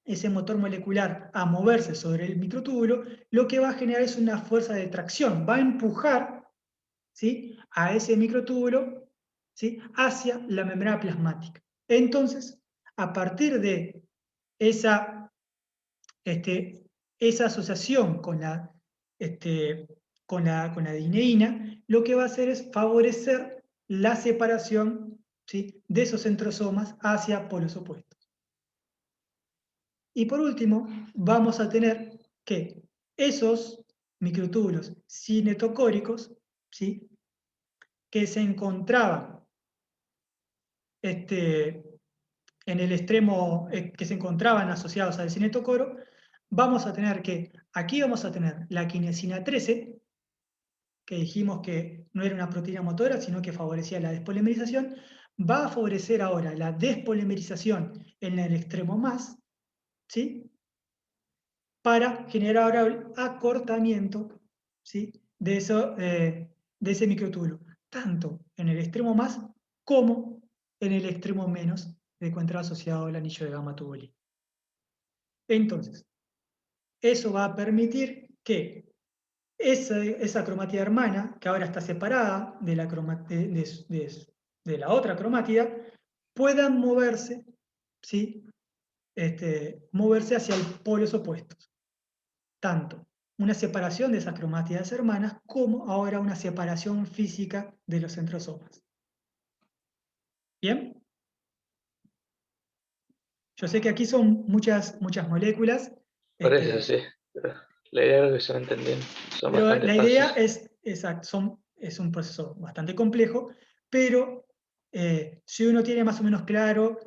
ese motor molecular a moverse sobre el microtúbulo, lo que va a generar es una fuerza de tracción, va a empujar, ¿sí?, a ese microtúbulo, ¿sí?, hacia la membrana plasmática. Entonces, a partir de esa asociación con la dineína, lo que va a hacer es favorecer la separación, ¿sí?, de esos centrosomas hacia polos opuestos. Y por último, vamos a tener que esos microtúbulos cinetocóricos, ¿sí?, que se encontraban en el extremo, que se encontraban asociados al cinetocoro, vamos a tener que, aquí vamos a tener la quinesina 13, que dijimos que no era una proteína motora, sino que favorecía la despolimerización, va a favorecer ahora la despolimerización en el extremo más, ¿sí?, para generar ahora el acortamiento, ¿sí?, de ese microtúbulo, tanto en el extremo más como en el extremo menos se encuentra asociado al anillo de gamma tubulín. Entonces, eso va a permitir que esa cromatida hermana, que ahora está separada de la otra cromatida, puedan moverse, ¿sí?, moverse hacia polos opuestos. Tanto una separación de esas cromátidas hermanas como ahora una separación física de los centrosomas. ¿Bien? Yo sé que aquí son muchas moléculas.
Por eso sí. Pero la idea es que se entienden. Son
Pero
bastante
la idea
fáciles.
es un proceso bastante complejo, pero si uno tiene más o menos claro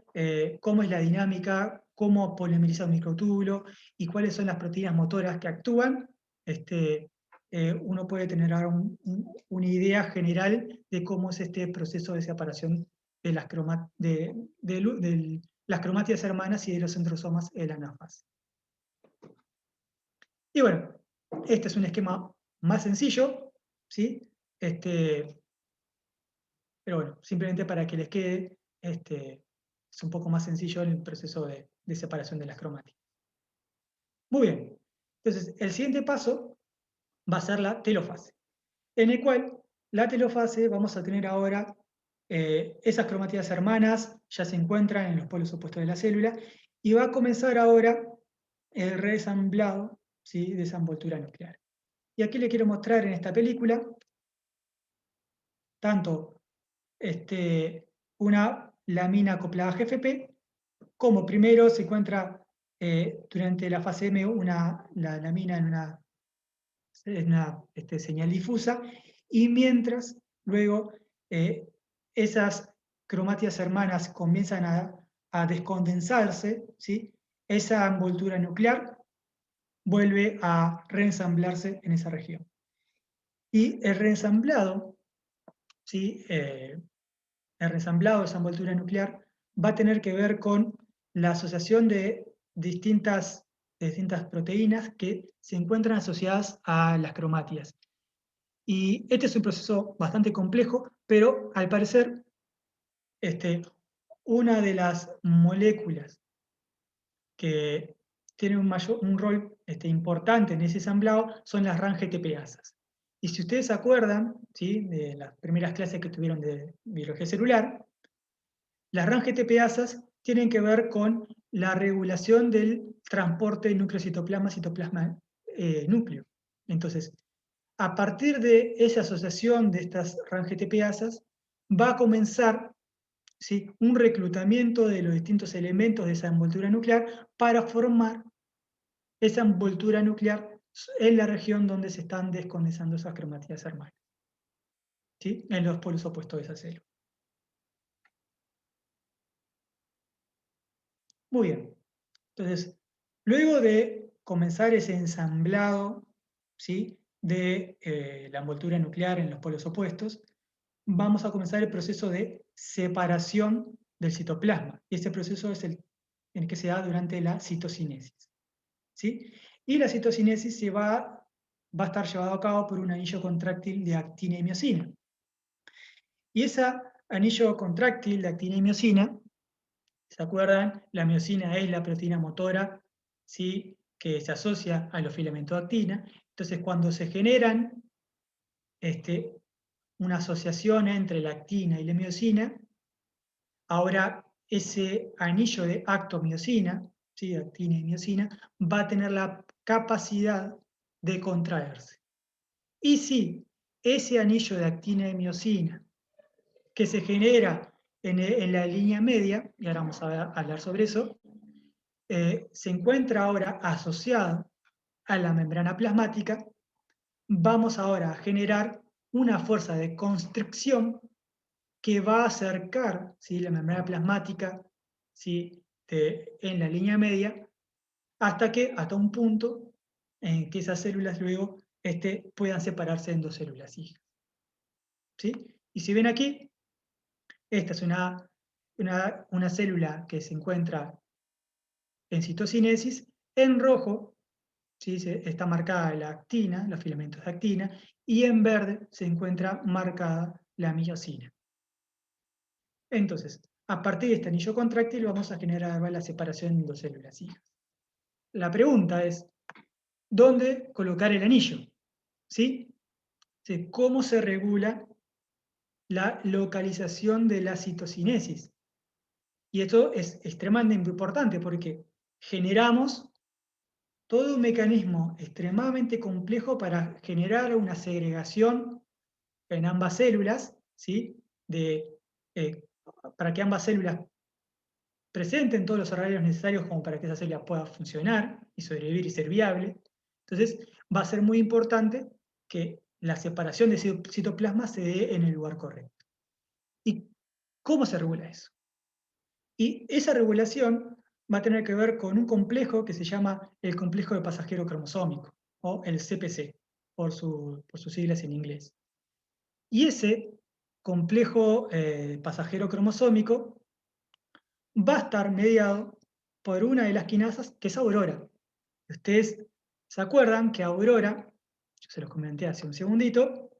cómo es la dinámica, cómo polimeriza un microtúbulo y cuáles son las proteínas motoras que actúan, uno puede tener ahora una idea general de cómo es este proceso de separación de las las cromátidas hermanas y de los centrosomas en la anáfase. Y bueno, este es un esquema más sencillo, ¿sí? Pero bueno, simplemente para que les quede, es un poco más sencillo el proceso de separación de las cromáticas. Muy bien, entonces el siguiente paso va a ser la telofase, en el cual la telofase vamos a tener ahora esas cromátidas hermanas ya se encuentran en los polos opuestos de la célula y va a comenzar ahora el resamblado, ¿sí?, de esa envoltura nuclear. Y aquí le quiero mostrar en esta película tanto una lamina acoplada a GFP, como primero se encuentra durante la fase M la lamina en una señal difusa, y mientras luego esas cromátidas hermanas comienzan a descondensarse, ¿sí?, esa envoltura nuclear vuelve a reensamblarse en esa región. Y el reensamblado, ¿sí?, el reensamblado de esa envoltura nuclear va a tener que ver con la asociación de distintas proteínas que se encuentran asociadas a las cromátidas. Y este es un proceso bastante complejo, pero al parecer una de las moléculas que tiene un rol importante en ese ensamblado son las RAN-GTPasas. Y si ustedes se acuerdan, ¿sí?, de las primeras clases que tuvieron de biología celular, las RAN-GTPasas tienen que ver con la regulación del transporte núcleo-citoplasma-núcleo. Entonces, a partir de esa asociación de estas RAN-GTPasas, va a comenzar ¿sí? Un reclutamiento de los distintos elementos de esa envoltura nuclear para formar esa envoltura nuclear en la región donde se están descondensando esas cromatías hermanas, ¿sí? En los polos opuestos de esa célula. Muy bien. Entonces, luego de comenzar ese ensamblado, ¿sí?, de la envoltura nuclear en los polos opuestos, vamos a comenzar el proceso de separación del citoplasma. Y ese proceso es el que se da durante la citocinesis, ¿sí? Y la citocinesis va a estar llevado a cabo por un anillo contráctil de actina y miosina. Y ese anillo contráctil de actina y miosina, ¿se acuerdan? La miosina es la proteína motora, ¿sí?, que se asocia a los filamentos de actina. Entonces, cuando se generan una asociación entre la actina y la miosina, ahora ese anillo de actomiosina, ¿sí?, actina y miosina, va a tener la capacidad de contraerse. Y si ese anillo de actina y miosina que se genera en la línea media, y ahora vamos a hablar sobre eso, se encuentra ahora asociado a la membrana plasmática, vamos ahora a generar una fuerza de constricción que va a acercar, ¿sí?, la membrana plasmática, ¿sí?, en la línea media hasta un punto en que esas células luego puedan separarse en dos células hijas, ¿sí? Y si ven aquí, esta es una célula que se encuentra en citocinesis. En rojo, ¿sí?, está marcada la actina, los filamentos de actina, y en verde se encuentra marcada la miosina. Entonces, a partir de este anillo contráctil vamos a generar la separación en dos células hijas. La pregunta es, ¿dónde colocar el anillo? ¿Sí? ¿Cómo se regula la localización de la citocinesis? Y esto es extremadamente importante porque generamos todo un mecanismo extremadamente complejo para generar una segregación en ambas células, ¿sí?, para que ambas células presenten todos los horarios necesarios como para que esa célula pueda funcionar y sobrevivir y ser viable. Entonces, va a ser muy importante que la separación de citoplasma se dé en el lugar correcto. ¿Y cómo se regula eso? Y esa regulación va a tener que ver con un complejo que se llama el complejo de pasajero cromosómico, o el CPC, por sus siglas en inglés. Y ese complejo pasajero cromosómico va a estar mediado por una de las quinasas, que es Aurora. Ustedes se acuerdan que Aurora, yo se los comenté hace un segundito,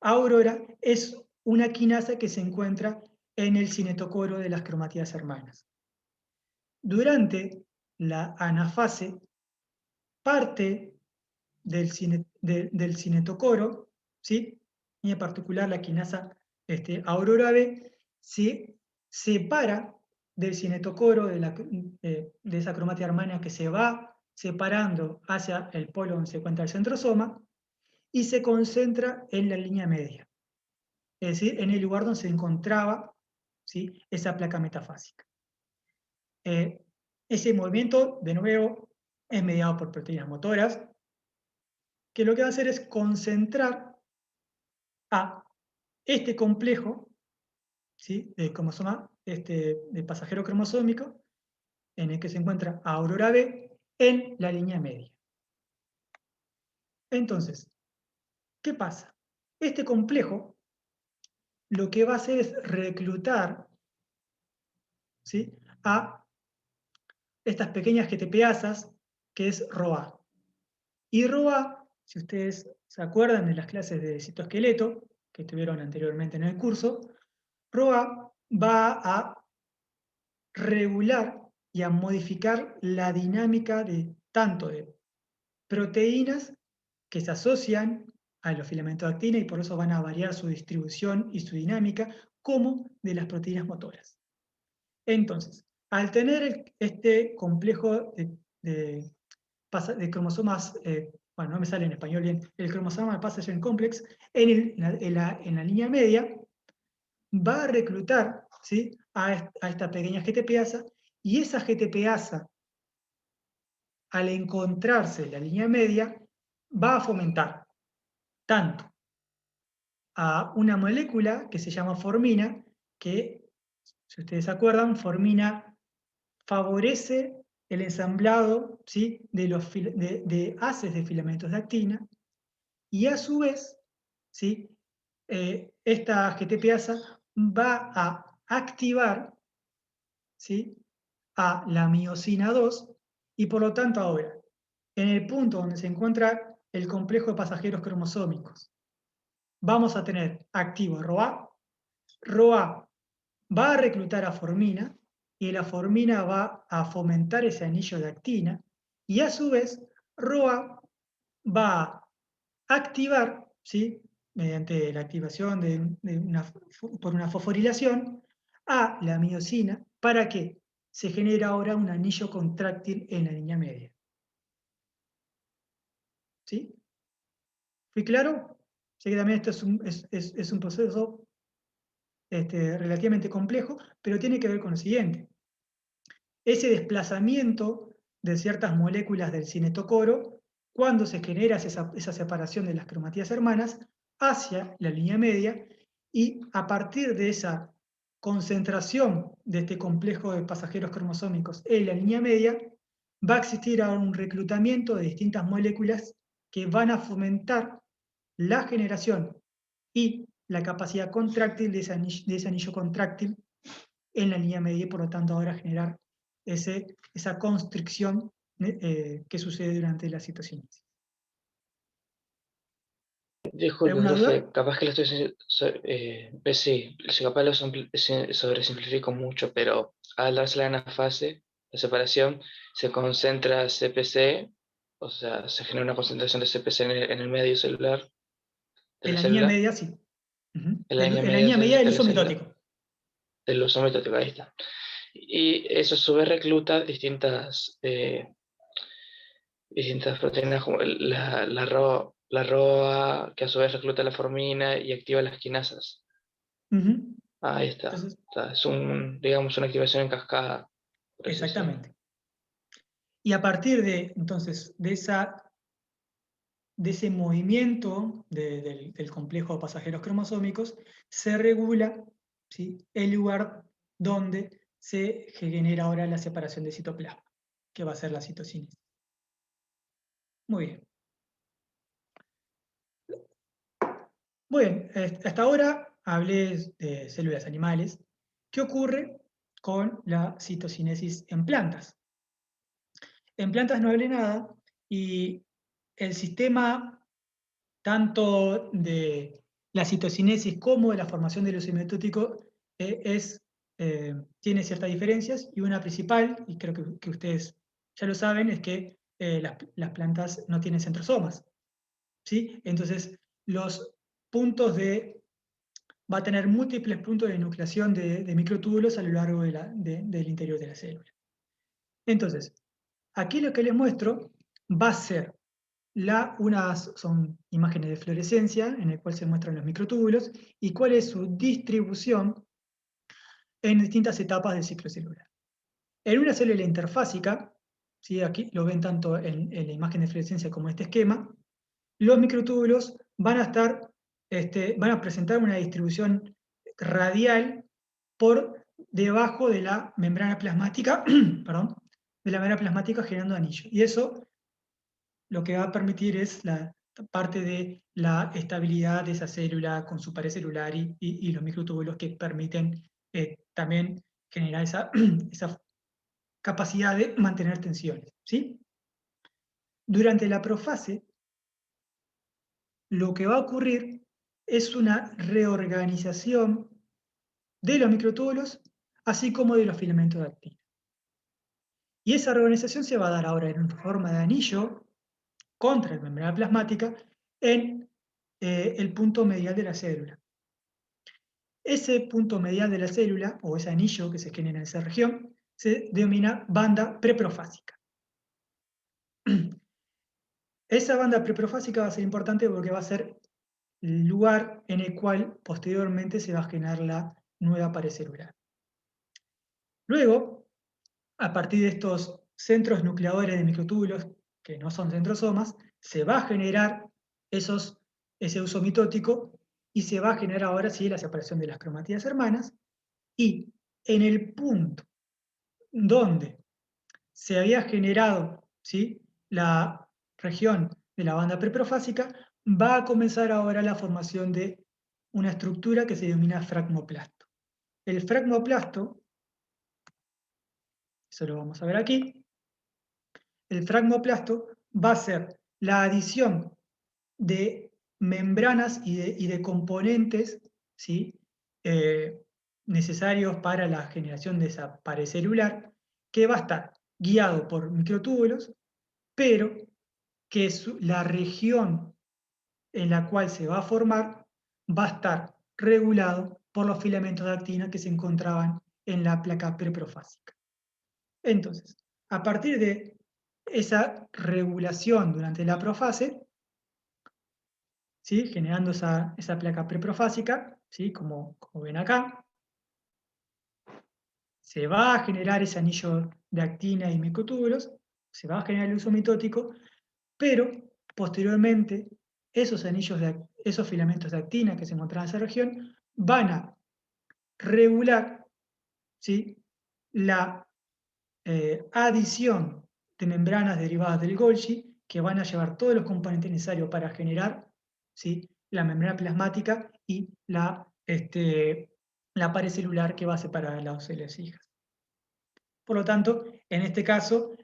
Aurora es una quinasa que se encuentra en el cinetocoro de las cromatías hermanas. Durante la anafase, parte del cinetocoro, ¿sí?, y en particular la quinasa Aurora B, se separa del cinetocoro de esa cromatía hermana que se va separando hacia el polo donde se encuentra el centrosoma y se concentra en la línea media, es decir, en el lugar donde se encontraba, ¿sí?, esa placa metafásica. Ese movimiento, de nuevo, es mediado por proteínas motoras, que lo que va a hacer es concentrar a este complejo, ¿sí?, de cromosoma, de pasajero cromosómico, en el que se encuentra Aurora B, en la línea media. Entonces, ¿qué pasa? Este complejo lo que va a hacer es reclutar, ¿sí?, a estas pequeñas GTPasas, que es ROA. Y ROA, si ustedes se acuerdan de las clases de citoesqueleto que tuvieron anteriormente en el curso, ROA va a regular y a modificar la dinámica de tanto de proteínas que se asocian a los filamentos de actina y por eso van a variar su distribución y su dinámica, como de las proteínas motoras. Entonces, al tener este complejo de cromosomas, bueno, no me sale en español bien, el cromosoma passage complex en la línea media, va a reclutar, ¿sí?, a esta pequeña GTPasa, y esa GTPasa, al encontrarse la línea media, va a fomentar tanto a una molécula que se llama formina, que, si ustedes se acuerdan, formina favorece el ensamblado, ¿sí?, de haces de filamentos de actina, y a su vez, ¿sí?, esta GTPasa va a activar, ¿sí?, a la miosina 2, y por lo tanto ahora, en el punto donde se encuentra el complejo de pasajeros cromosómicos, vamos a tener activo ROA. ROA va a reclutar a formina, y la formina va a fomentar ese anillo de actina, y a su vez ROA va a activar, ¿sí?, mediante la activación por una fosforilación, a la miosina, para que se genere ahora un anillo contráctil en la línea media. ¿Sí? ¿Fui claro? Sé que también esto es un proceso relativamente complejo, pero tiene que ver con lo siguiente. Ese desplazamiento de ciertas moléculas del cinetocoro, cuando se genera esa separación de las cromatías hermanas hacia la línea media, y a partir de esa concentración de este complejo de pasajeros cromosómicos en la línea media, va a existir ahora un reclutamiento de distintas moléculas que van a fomentar la generación y la capacidad contráctil de ese anillo contráctil en la línea media, y por lo tanto ahora generar esa constricción que sucede durante la citocinesis.
Disculpe,
¿Alguna
profe,
duda?
capaz que lo estoy sí, capaz lo sobresimplifico mucho, pero al darse la anafase, la separación, se concentra CPC, o sea, se genera una concentración de CPC en el medio celular de
En
la
la línea
célula,
media, sí.
en la
En
línea
la
media
línea media del
de la
uso
célula,
mitótico.
del uso mitótico, ahí está. Y eso a su vez recluta distintas proteínas como la ROA, que a su vez recluta la formina y activa las quinasas.
Ujú.
Ahí está.
Entonces,
Es digamos, una activación en cascada, por así decirlo.
exactamente. Y a partir de, entonces, de ese movimiento del complejo de pasajeros cromosómicos, se regula, ¿sí?, el lugar donde se genera ahora la separación de citoplasma, que va a ser la citocinesis. Muy bien. Bueno, hasta ahora hablé de células animales. ¿Qué ocurre con la citocinesis en plantas? En plantas no hablé nada, y el sistema tanto de la citocinesis como de la formación del leucemiotótico tiene ciertas diferencias, y una principal, y creo que ustedes ya lo saben, es que las plantas no tienen centrosomas, ¿sí? Entonces, los puntos va a tener múltiples puntos de nucleación de microtúbulos a lo largo del interior de la célula. Entonces, aquí lo que les muestro va a ser son imágenes de fluorescencia en el cual se muestran los microtúbulos y cuál es su distribución en distintas etapas del ciclo celular. En una célula interfásica, ¿sí?, aquí lo ven tanto en la imagen de fluorescencia como en este esquema, los microtúbulos van a presentar una distribución radial por debajo de la membrana plasmática, perdón, de la membrana plasmática, generando anillo. Y eso lo que va a permitir es la parte de la estabilidad de esa célula con su pared celular y los microtúbulos que permiten también generar esa capacidad de mantener tensiones, ¿sí? Durante la profase, lo que va a ocurrir es una reorganización de los microtúbulos, así como de los filamentos de actina. Y esa reorganización se va a dar ahora en forma de anillo contra la membrana plasmática en el punto medial de la célula. Ese punto medial de la célula, o ese anillo que se genera en esa región, se denomina banda preprofásica. Esa banda preprofásica va a ser importante porque va a ser el lugar en el cual posteriormente se va a generar la nueva pared celular. Luego, a partir de estos centros nucleadores de microtúbulos, que no son centrosomas, se va a generar ese uso mitótico y se va a generar ahora sí la separación de las cromatías hermanas. Y en el punto donde se había generado, ¿sí?, la región de la banda preprofásica, va a comenzar ahora la formación de una estructura que se denomina fragmoplasto. El fragmoplasto, eso lo vamos a ver aquí, el fragmoplasto va a ser la adición de membranas y de componentes, ¿sí?, necesarios para la generación de esa pared celular, que va a estar guiado por microtúbulos, pero que la región en la cual se va a formar va a estar regulado por los filamentos de actina que se encontraban en la placa preprofásica. Entonces, a partir de esa regulación durante la profase, ¿sí?, generando esa placa preprofásica, ¿sí?, como ven acá, se va a generar ese anillo de actina y microtúbulos, se va a generar el uso mitótico, pero posteriormente esos filamentos de actina que se encontraban en esa región van a regular, ¿sí?, la adición de membranas derivadas del Golgi, que van a llevar todos los componentes necesarios para generar, ¿sí?, la membrana plasmática y la pared celular que va a separar las dos células hijas. Por lo tanto, en este caso,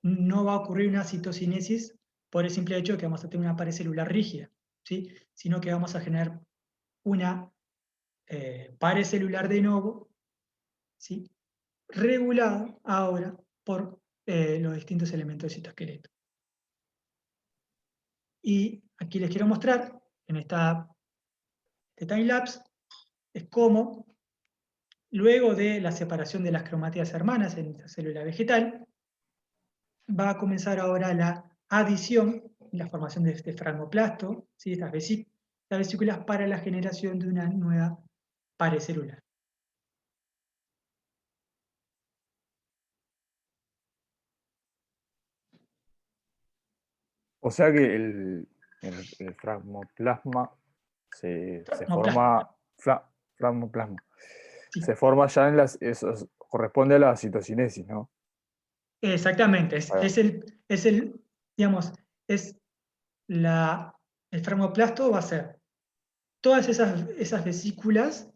no va a ocurrir una citocinesis por el simple hecho de que vamos a tener una pared celular rígida, ¿sí?, sino que vamos a generar una pared celular de novo, ¿sí?, regulada ahora por los distintos elementos del citoesqueleto. Y aquí les quiero mostrar, en este timelapse, es cómo, luego de la separación de las cromatías hermanas en esta célula vegetal, va a comenzar ahora la adición, la formación de este fragmoplasto, ¿sí?, estas vesículas para la generación de una nueva pared celular.
O sea que el fragmoplasma se forma. Fragmoplasma.
Sí.
Se forma ya en eso corresponde a la citocinesis, ¿no?
Exactamente, digamos, el fragmoplasto va a ser todas esas vesículas,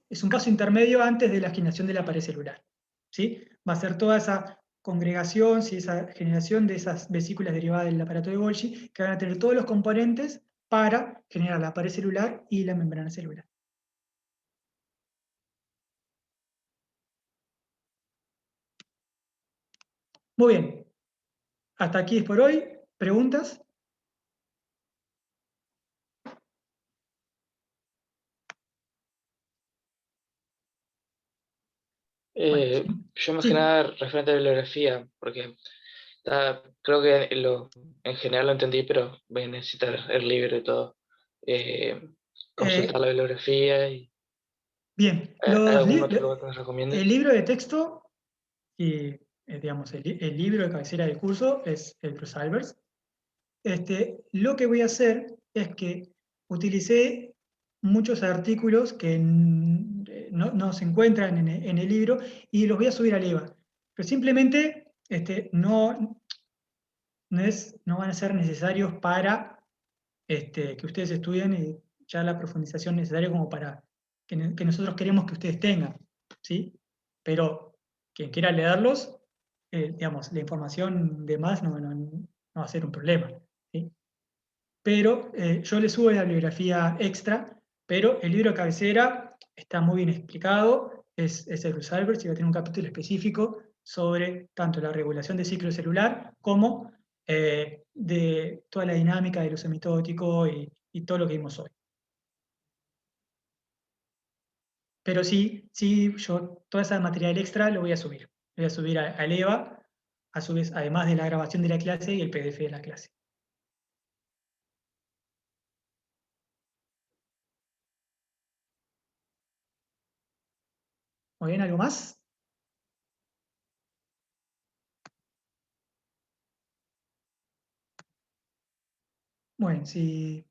es un paso intermedio antes de la generación de la pared celular, ¿sí? Va a ser toda esa congregación, ¿sí?, esa generación de esas vesículas derivadas del aparato de Golgi, que van a tener todos los componentes para generar la pared celular y la membrana celular. Muy bien, hasta aquí es por hoy. ¿Preguntas?
Yo más que
Sí.
nada referente a la bibliografía, porque creo que en general lo entendí, pero voy a necesitar el libro y todo. Consultar la bibliografía y
Bien,
¿hay algún otro lugar que nos recomiendes?
el libro de texto y, digamos, el libro de cabecera del curso es el Bruce Albers. Lo que voy a hacer es que utilicé muchos artículos que no se encuentran en el libro y los voy a subir al EVA. Pero simplemente no van a ser necesarios para que ustedes estudien y ya la profundización necesaria como para que nosotros queremos que ustedes tengan, ¿sí? Pero quien quiera leerlos, digamos, la información de más no va a ser un problema, ¿sí? Pero yo les subo la bibliografía extra, pero el libro de cabecera está muy bien explicado, es el Bruce Albers y va a tener un capítulo específico sobre tanto la regulación del ciclo celular como de toda la dinámica del uso mitótico y todo lo que vimos hoy. Pero sí, yo todo ese material extra lo voy a subir. Lo voy a subir al EVA, a su vez, además de la grabación de la clase y el PDF de la clase. Muy bien, ¿algo más? Bueno, si